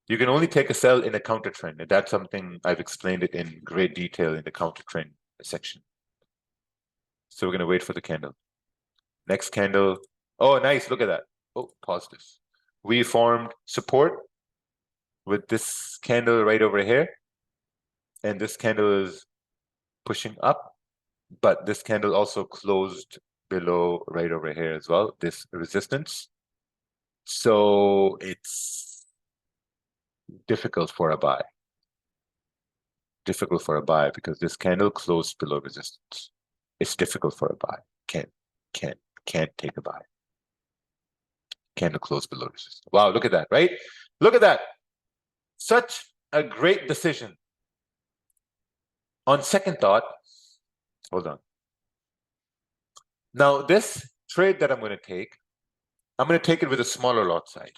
You can only take a sell in a counter trend. And that's something I've explained it in great detail in the counter trend section. So we're going to wait for the candle. Next candle. Oh, nice. Look at that. Oh, pause this. We formed support with this candle right over here. And this candle is pushing up. But this candle also closed below right over here as well, this resistance. So it's difficult for a buy. Difficult for a buy because this candle closed below resistance. It's difficult for a buy. Can't take a buy. Candle closed below resistance. Wow, look at that, right? Look at that. Such a great decision. On second thought, hold on. Now, this trade that I'm going to take it with a smaller lot size.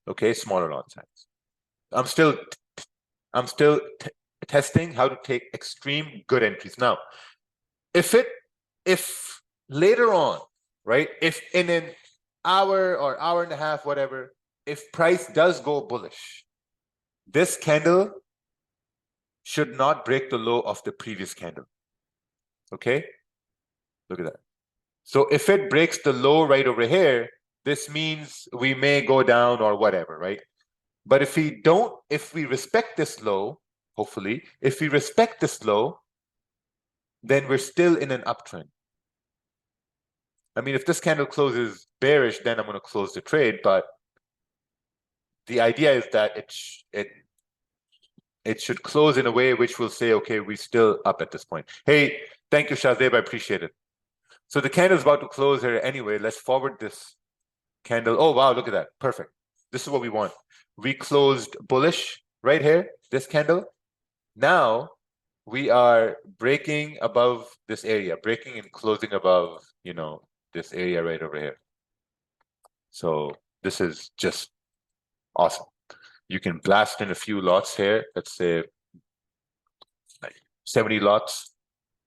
Okay, smaller lot size. I'm still testing how to take extreme good entries. Now, if later on, right, if in an hour or hour and a half, whatever, if price does go bullish, this candle should not break the low of the previous candle. Okay, look at that. So if it breaks the low right over here, this means we may go down or whatever, right? But if we respect this low, hopefully, if we respect this low, then we're still in an uptrend. I mean, if this candle closes bearish, then I'm going to close the trade. But the idea is that it should close in a way which will say, okay, we're still up at this point. Hey, thank you, Shazeb. I appreciate it. So the candle is about to close here anyway. Let's forward this candle. Oh, wow, look at that. Perfect. This is what we want. We closed bullish right here, this candle. Now we are breaking above this area, breaking and closing above, you know, this area right over here. So this is just awesome. You can blast in a few lots here. Let's say like 70 lots,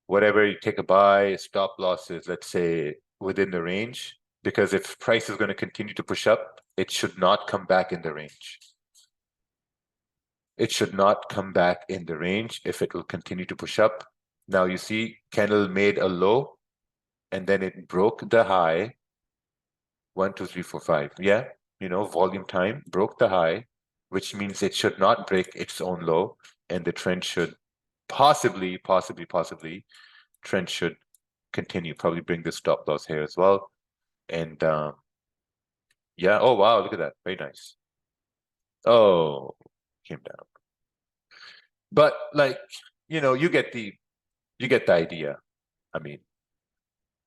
whatever. You take a buy, stop losses, let's say within the range, because if price is going to continue to push up, it should not come back in the range. It should not come back in the range if it will continue to push up. Now you see candle made a low and then it broke the high. 1, 2, 3, 4, 5. Yeah, volume time broke the high, which means it should not break its own low, and the trend should possibly trend should continue. Probably bring the stop loss here as well. And yeah, oh wow, look at that. Very nice. Oh, came down. But like, you get the idea. I mean,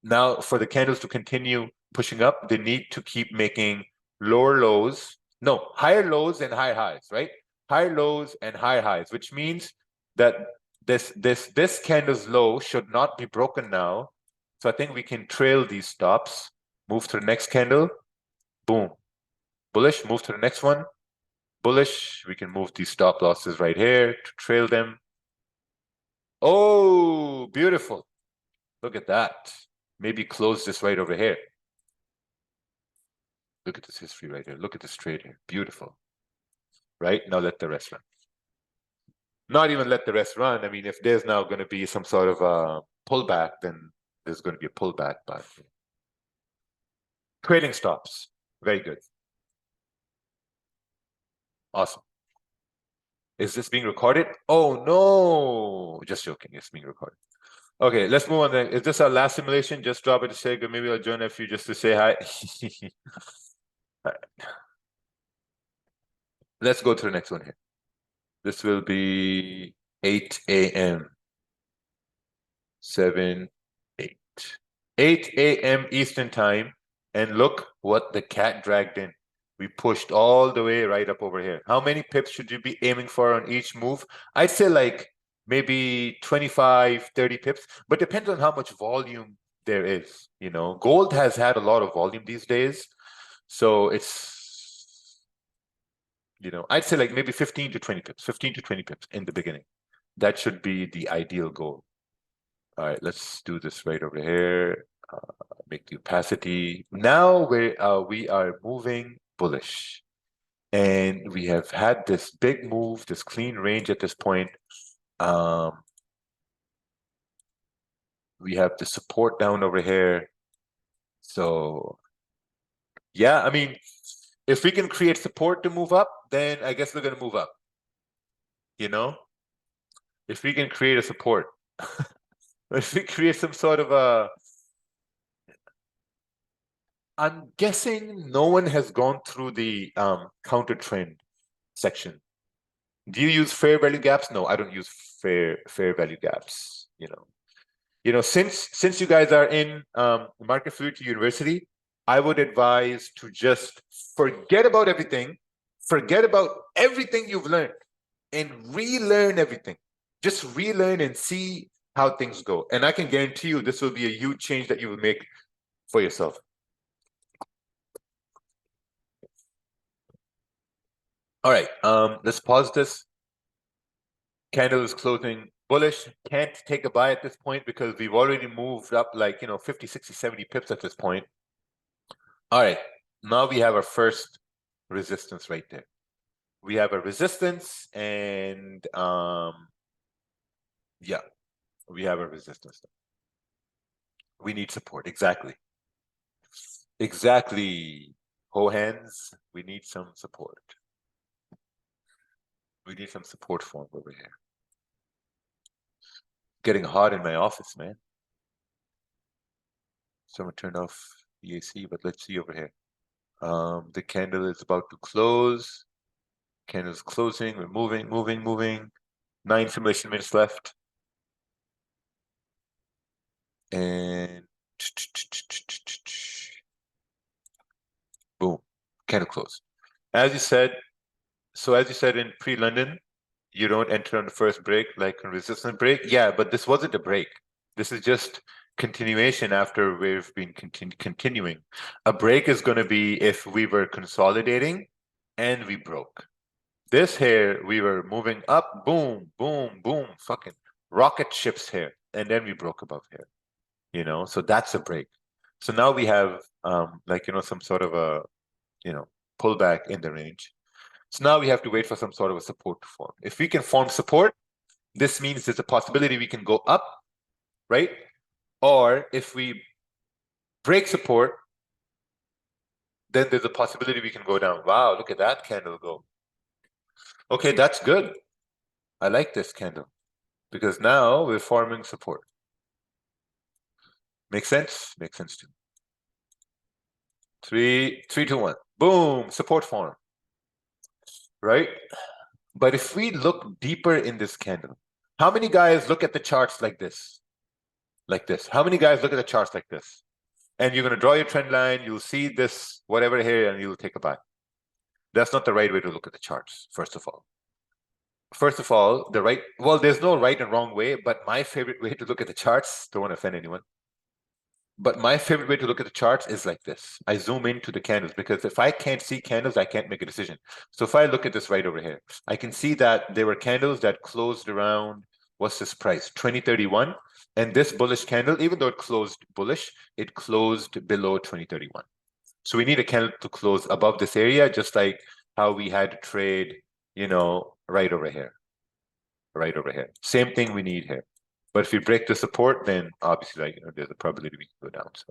now for the candles to continue pushing up, they need to keep making higher lows and higher highs, right? Higher lows and higher highs, which means that this candle's low should not be broken now. So I think we can trail these stops, move to the next candle, boom, bullish, move to the next one, bullish. We can move these stop losses right here to trail them. Oh, beautiful. Look at that. Maybe close this right over here. Look at this history right here. Look at this trade here. Beautiful. Right? Now let the rest run. Not even let the rest run. I mean, if there's now going to be some sort of a pullback, then there's going to be a pullback. But trading stops. Very good. Awesome. Is this being recorded? Oh, no. Just joking. It's being recorded. Okay, let's move on then. Is this our last simulation? Just drop it to say good. Maybe I'll join a few just to say hi. All right. Let's go to the next one here. This will be 8 a.m. 7, 8. 8 a.m. Eastern time. And look what the cat dragged in. We pushed all the way right up over here. How many pips should you be aiming for on each move? I'd say like maybe 25, 30 pips, but depends on how much volume there is. Gold has had a lot of volume these days. So it's, I'd say like maybe 15 to 20 pips, 15 to 20 pips in the beginning. That should be the ideal goal. All right, let's do this right over here. Make the opacity. Now we are moving bullish. And we have had this big move, this clean range at this point. We have the support down over here. So yeah, I mean, if we can create support to move up, then I guess we're going to move up. If we can create a support, if we create some sort of a, I'm guessing no one has gone through the counter trend section. Do you use fair value gaps? No, I don't use fair value gaps. Since you guys are in Market Fluidity University, I would advise to just forget about everything you've learned, and relearn everything. Just relearn and see how things go. And I can guarantee you this will be a huge change that you will make for yourself. All right, let's pause this. Candle is closing bullish. Can't take a buy at this point because we've already moved up like, 50, 60, 70 pips at this point. All right, now we have our first resistance right there. We have a resistance and yeah, we have a resistance. We need support. Exactly. Whole hands, we need some support. We need some support form over here. Getting hot in my office, man. Someone turned off the AC, but let's see over here. The candle is about to close. Candle is closing. We're moving. 9 simulation minutes left. And boom, candle close. As you said in pre-London, you don't enter on the first break like a resistance break. Yeah, but this wasn't a break. This is just continuation after we've been continuing. A break is going to be if we were consolidating and we broke. This here, we were moving up, boom, boom, boom, fucking rocket ships here. And then we broke above here, so that's a break. So now we have some sort of a, pullback in the range. So now we have to wait for some sort of a support to form. If we can form support, this means there's a possibility we can go up, right? Or if we break support, then there's a possibility we can go down. Wow, look at that candle go. Okay, that's good. I like this candle because now we're forming support. Makes sense? Makes sense too. 3, 2, 1. Boom, support form. Right? But if we look deeper in this candle, how many guys look at the charts like this? Like this. How many guys look at the charts like this? And you're going to draw your trend line, you'll see this, whatever here, and you'll take a buy. That's not the right way to look at the charts, first of all. First of all, there's no right and wrong way, but my favorite way to look at the charts, don't want to offend anyone, but my favorite way to look at the charts is like this. I zoom into the candles because if I can't see candles, I can't make a decision. So if I look at this right over here, I can see that there were candles that closed around, what's this price? 2031. And this bullish candle, even though it closed bullish, it closed below 2031. So we need a candle to close above this area, just like how we had to trade, right over here. Right over here. Same thing we need here. But if we break the support, then obviously, there's a probability we can go down. So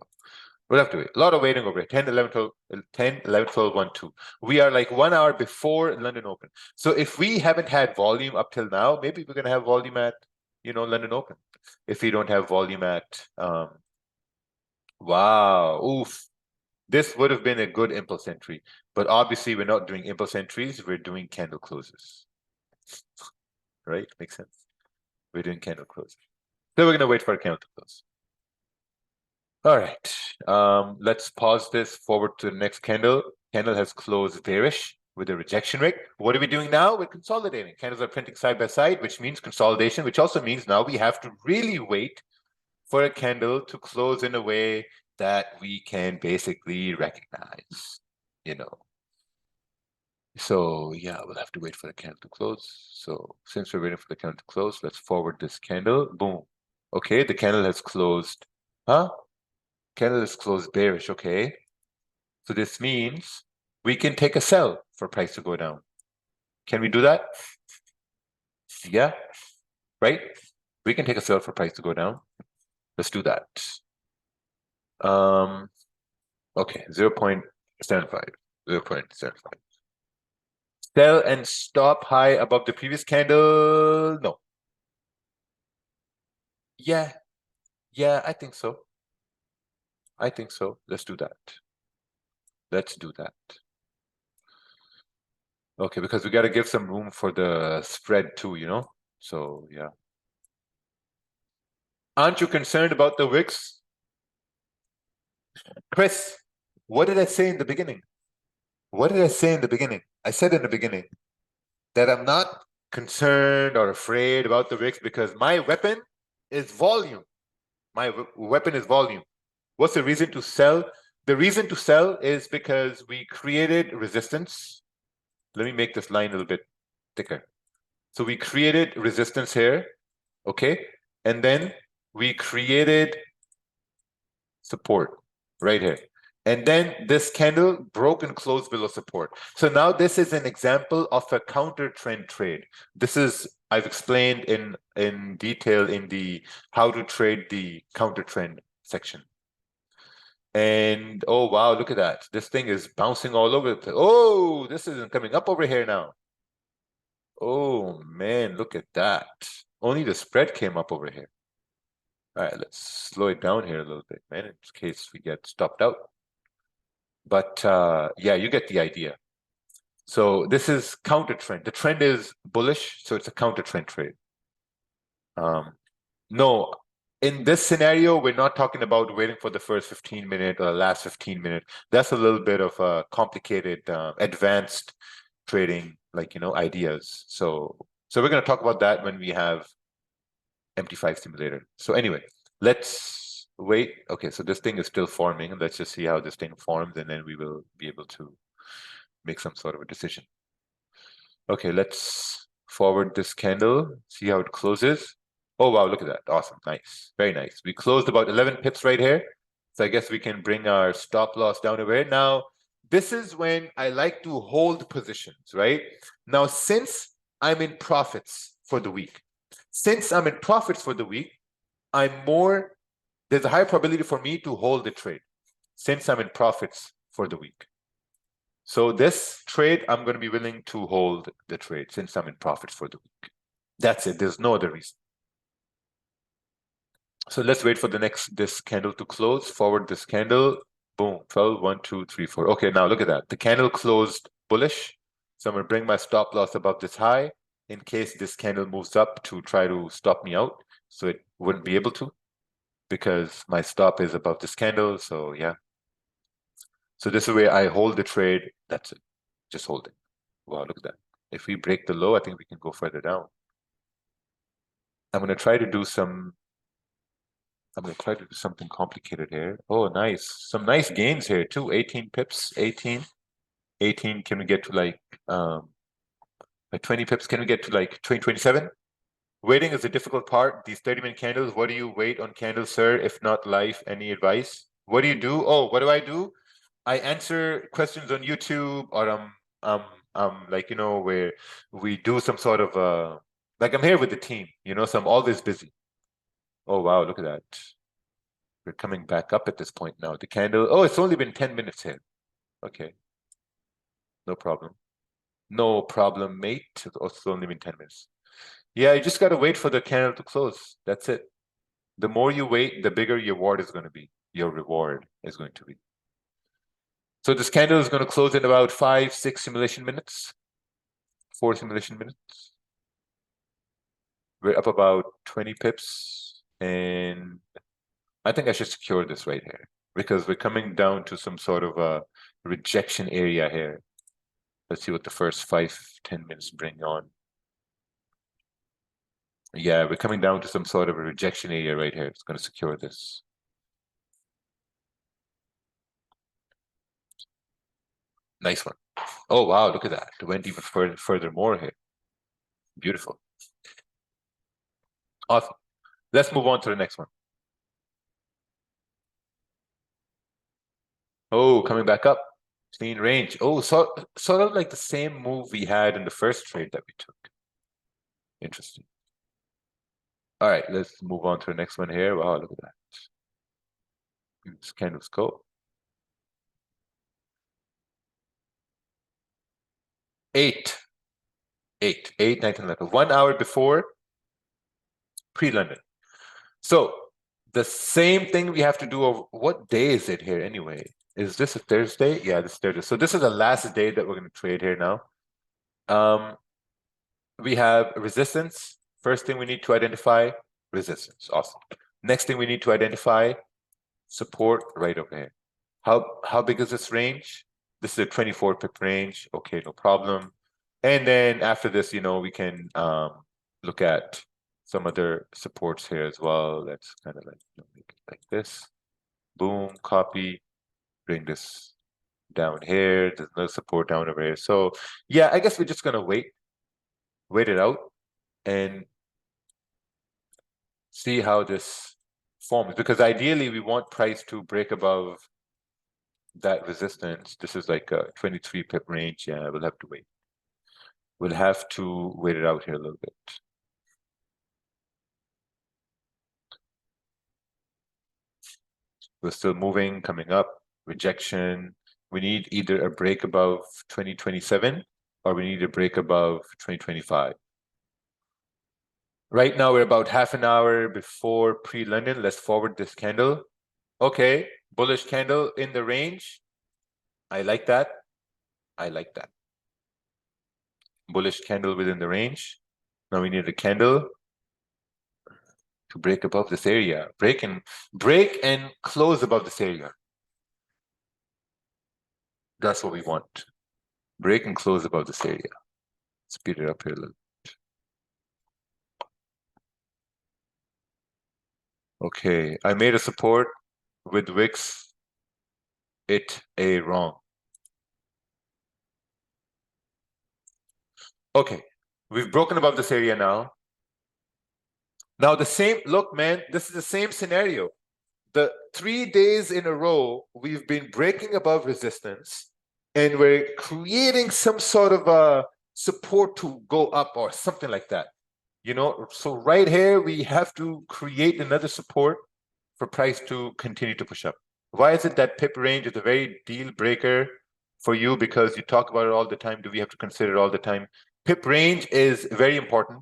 we'll have to wait. A lot of waiting over here. 10, 11, 12, 10, 11, 12, 1, 2. We are like 1 hour before London Open. So if we haven't had volume up till now, maybe we're going to have volume at, London Open. If we don't have volume at, wow, oof. This would have been a good impulse entry. But obviously, we're not doing impulse entries. We're doing candle closes. Right? Makes sense. We're doing candle closes. So we're going to wait for a candle to close. All right. Let's pause this forward to the next candle. Candle has closed bearish with a rejection wick. What are we doing now? We're consolidating. Candles are printing side by side, which means consolidation, which also means now we have to really wait for a candle to close in a way that we can basically recognize, So yeah, we'll have to wait for the candle to close. So since we're waiting for the candle to close, let's forward this candle. Boom. Okay, the candle has closed. Huh? Candle is closed bearish. Okay. So this means we can take a sell for price to go down. Can we do that? Yeah. Right? We can take a sell for price to go down. Let's do that. Okay, 0.75. 0.75. Sell and stop high above the previous candle? No. Yeah, I think so. I think so. Let's do that. Let's do that. Okay, because we got to give some room for the spread too, So, yeah. Aren't you concerned about the wicks? Chris, what did I say in the beginning? What did I say in the beginning? I said in the beginning that I'm not concerned or afraid about the wicks because my weapon is volume. My weapon is volume. What's the reason to sell? The reason to sell is because we created resistance. Let me make this line a little bit thicker. So we created resistance here, okay? And then we created support right here. And then this candle broke and closed below support. So now this is an example of a counter trend trade. This is, I've explained in detail in the how to trade the counter trend section. And oh wow, look at that. This thing is bouncing all over the place. Oh, this isn't coming up over here now. Oh man, look at that. Only the spread came up over here. All right, let's slow it down here a little bit, man, in case we get stopped out. But yeah, you get the idea. So this is counter trend. The trend is bullish, so it's a counter trend trade. No, in this scenario, we're not talking about waiting for the first 15 minute or the last 15 minute. That's a little bit of a complicated, advanced trading, ideas. So we're going to talk about that when we have MT5 simulator. So anyway, let's wait. Okay, so this thing is still forming. Let's just see how this thing forms, and then we will be able to make some sort of a decision. Okay, let's forward this candle, see how it closes. Oh, wow, look at that. Awesome. Nice. Very nice. We closed about 11 pips right here. So I guess we can bring our stop loss down over here. Now, this is when I like to hold positions, right? Now, since I'm in profits for the week, there's a higher probability for me to hold the trade since I'm in profits for the week. So this trade, I'm going to be willing to hold the trade since I'm in profits for the week. That's it. There's no other reason. So let's wait for this candle to close. Forward this candle. Boom. Fell 1, 2, 3, 4. Okay, now look at that. The candle closed bullish. So I'm going to bring my stop loss above this high in case this candle moves up to try to stop me out. So it wouldn't be able to because my stop is above this candle. So yeah. So this is where I hold the trade. That's it. Just hold it. Wow, look at that. If we break the low, I think we can go further down. I'm going to try to do something complicated here. Oh, nice. Some nice gains here too. 18 pips, 18. Can we get to like 20 pips? Can we get to like 27? Waiting is the difficult part. These 30-minute candles. What do you wait on candles, sir? If not life, any advice? What do you do? Oh, what do I do? I answer questions on YouTube, or like, you know, where we do some sort of like I'm here with the team, you know, so I'm always busy. Oh wow, look at that. We're coming back up at this point now. The candle, oh, it's only been 10 minutes here. Okay. No problem. No problem, mate. It's only been 10 minutes. Yeah, you just gotta wait for the candle to close. That's it. The more you wait, the bigger your reward is going to be. Your reward is going to be. So this candle is going to close in about 5, 6 simulation minutes. 4 simulation minutes. We're up about 20 pips. And I think I should secure this right here because we're coming down to some sort of a rejection area here. Let's see what the first 5, 10 minutes bring on. Yeah, we're coming down to some sort of a rejection area right here. It's going to secure this. Nice one. Oh, wow, look at that. It went even further more here. Beautiful. Awesome. Let's move on to the next one. Oh, coming back up. Clean range. Oh, sort of like the same move we had in the first trade that we took. Interesting. All right, let's move on to the next one here. Wow, look at that. This candle's cool. 8, 9, 10, 11. 1 hour before pre-London. So the same thing we have to do over, what day is it here anyway? Is this a Thursday? Yeah, this is Thursday. So this is the last day that we're going to trade here now. We have resistance. First thing we need to identify, resistance. Awesome. Next thing we need to identify, support right over here. How big is this range? This is a 24 pip range. Okay, no problem. And then after this, you know, we can look at some other supports here as well. Let's kind of like, you know, make it like this. Boom, copy, bring this down here. There's no support down over here. So yeah, I guess we're just gonna wait it out and see how this forms, because ideally we want price to break above that resistance. This is like a 23 pip range. Yeah, we'll have to wait. We'll have to wait it out here a little bit. We're still moving, coming up, rejection. We need either a break above 2027 or we need a break above 2025. Right now, we're about half an hour before pre-London. Let's forward this candle. Okay, bullish candle in the range. I like that. I like that. Bullish candle within the range. Now we need a candle to break above this area. Break and close above this area. That's what we want. Break and close above this area. Speed it up here a little. Okay, I made a support with wicks. It a wrong. Okay, we've broken above this area now. Now the same, look, man, this is the same scenario. The 3 days in a row, we've been breaking above resistance. and we're creating some sort of a support to go up or something like that. So right here, we have to create another support for price to continue to push up. Why is it that pip range is a very deal breaker for you? Because you talk about it all the time. Do we have to consider it all the time? Pip range is very important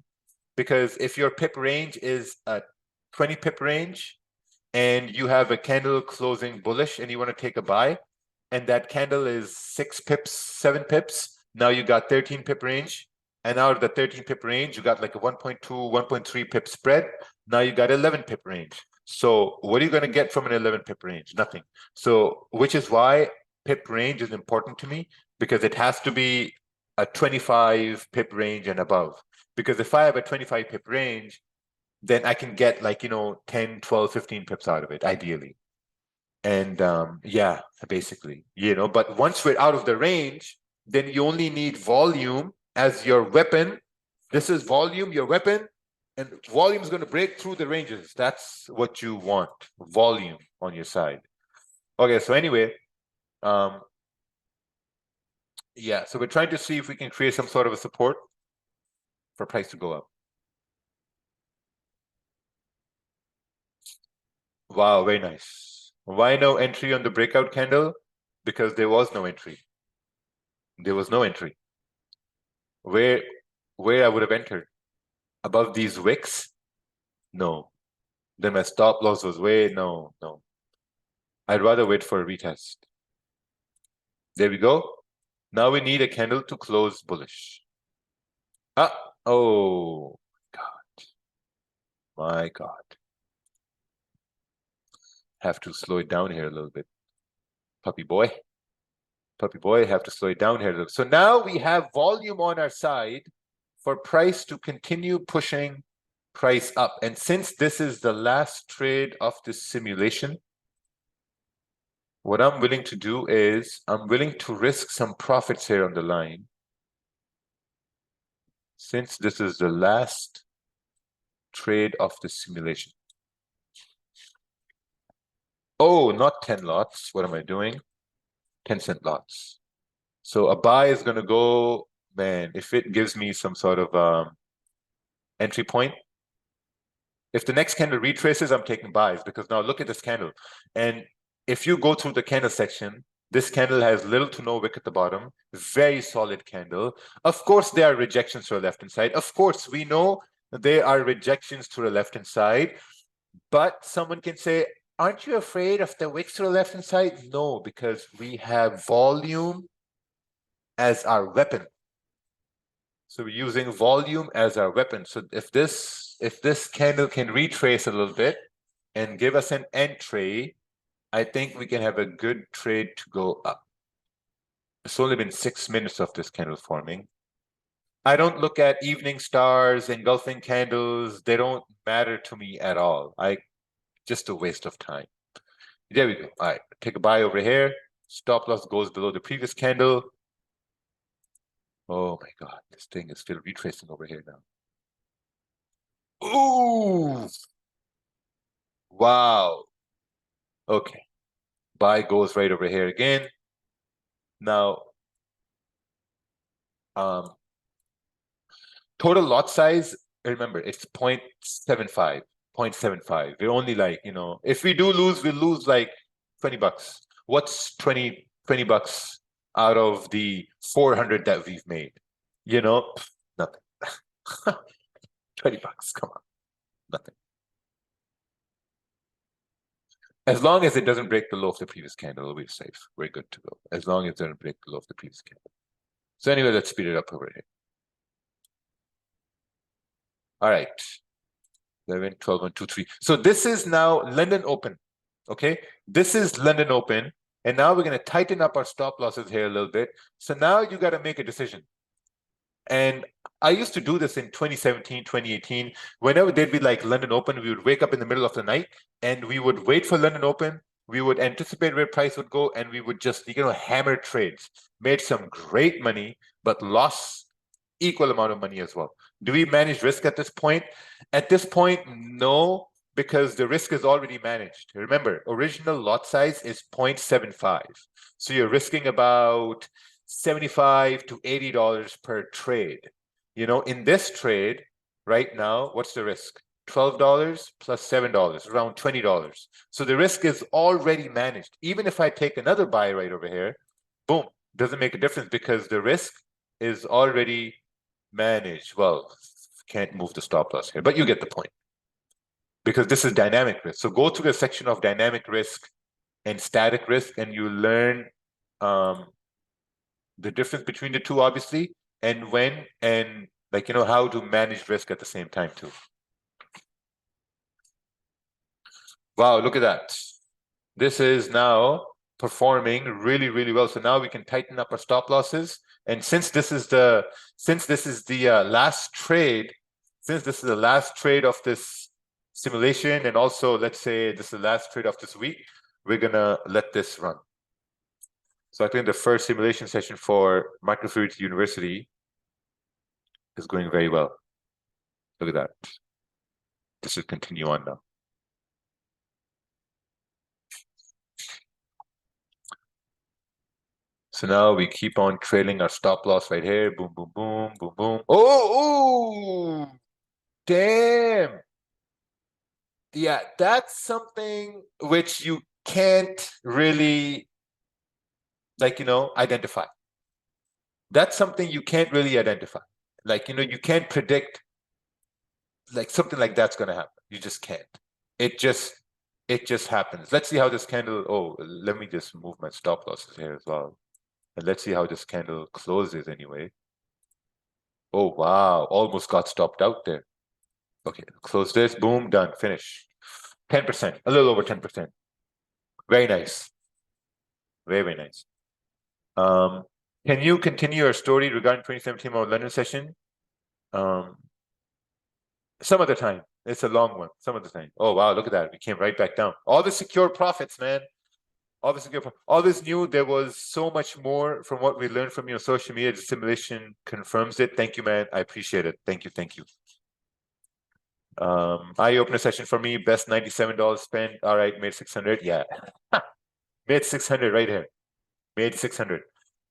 because if your pip range is a 20 pip range and you have a candle closing bullish and you want to take a buy, and that candle is 6 pips, 7 pips, now you got 13 pip range. And out of the 13 pip range, you got like a 1.2, 1.3 pip spread. Now you got 11 pip range. So what are you going to get from an 11 pip range? Nothing. So which is why pip range is important to me, because it has to be a 25 pip range and above. Because if I have a 25 pip range, then I can get like, 10, 12, 15 pips out of it, ideally. And yeah, basically, but once we're out of the range, then you only need volume as your weapon. This is volume, your weapon, and volume is going to break through the ranges. That's what you want, volume on your side. Okay, so anyway, yeah, so we're trying to see if we can create some sort of a support for price to go up. Wow, very nice. Why no entry on the breakout candle? Because there was no entry. There was no entry. Where I would have entered? Above these wicks? No. Then my stop loss was no. I'd rather wait for a retest. There we go. Now we need a candle to close bullish. Oh, God. My God. Have to slow it down here a little bit. Puppy boy, have to slow it down here a little. So now we have volume on our side for price to continue pushing price up. And since this is the last trade of this simulation, what I'm willing to do is I'm willing to risk some profits here on the line. Since this is the last trade of the simulation. Oh, not 10 lots. What am I doing? 10-cent lots. So a buy is going to go, man, if it gives me some sort of entry point. If the next candle retraces, I'm taking buys, because now look at this candle. And if you go through the candle section, this candle has little to no wick at the bottom, very solid candle. Of course, there are rejections to the left-hand side. Of course, we know there are rejections to the left-hand side, but someone can say, aren't you afraid of the wicks to the left-hand side? No, because we have volume as our weapon. So we're using volume as our weapon. So if this candle can retrace a little bit and give us an entry, I think we can have a good trade to go up. It's only been 6 minutes of this candle forming. I don't look at evening stars, engulfing candles. They don't matter to me at all. Just a waste of time. There we go. All right, take a buy over here. Stop loss goes below the previous candle. Oh my God, this thing is still retracing over here now. Ooh! Wow. Okay. Buy goes right over here again. Now, total lot size, remember, it's 0.75. 0.75. We're only like, if we do lose, we'll lose like 20 bucks. What's 20 bucks out of the 400 that we've made? Nothing. 20 bucks, come on. Nothing. As long as it doesn't break the low of the previous candle, we're safe. We're good to go. As long as it doesn't break the low of the previous candle. So anyway, let's speed it up over here. All right. 11, 12, 1, 2, 3. So this is now London Open. Okay. This is London Open. And now we're going to tighten up our stop losses here a little bit. So now you got to make a decision. And I used to do this in 2017, 2018. Whenever there'd be like London Open, we would wake up in the middle of the night and we would wait for London Open. We would anticipate where price would go and we would just, hammer trades. Made some great money, but lost equal amount of money as well. Do we manage risk at this point? At this point, no, because the risk is already managed. Remember, original lot size is 0.75. So you're risking about $75 to $80 per trade. You know, in this trade right now, what's the risk? $12 plus $7, around $20. So the risk is already managed. Even if I take another buy right over here, boom, doesn't make a difference because the risk is already managed. Well, can't move the stop loss here, but you get the point. Because this is dynamic risk. So go through the section of dynamic risk and static risk, and you learn the difference between the two, obviously, and when, and like, you know, how to manage risk at the same time too. Wow, look at that. This is now performing really, really well. So now we can tighten up our stop losses. And since this is the last trade, since this is the last trade of this simulation, and also let's say this is the last trade of this week, we're gonna let this run. So I think the first simulation session for Microfluidics University is going very well. Look at that. This will continue on now. So now we keep on trailing our stop loss right here. Boom, boom, boom, boom, boom. Oh, damn. Yeah, that's something which you can't really, like, you know, identify. That's something you can't really identify. Like, you know, you can't predict like something like that's going to happen. You just can't. It just happens. Let's see how this candle, oh, let me just move my stop losses here as well. And let's see how this candle closes anyway. Oh, wow. Almost got stopped out there. Okay, close this. Boom, done. Finish. 10%. A little over 10%. Very nice. Very, very nice. Can you continue your story regarding 2017 Mount London session? Some other time. It's a long one. Some other time. Oh, wow. Look at that. We came right back down. All the secure profits, man. Always knew there was so much more from what we learned from your social media. The simulation confirms it. Thank you, man. I appreciate it. Thank you. Thank you. Eye-opener session for me. Best $97 spent. All right, made 600. Yeah. Made 600 right here. Made 600.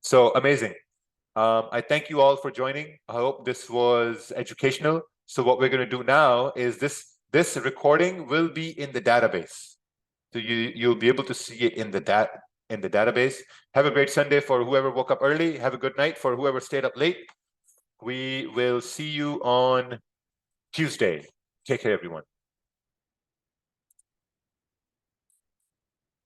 So amazing. I thank you all for joining. I hope this was educational. So what we're going to do now is this recording will be in the database. So you'll be able to see it in the database. Have a great Sunday for whoever woke up early. Have a good night for whoever stayed up late. We will see you on Tuesday. Take care, everyone.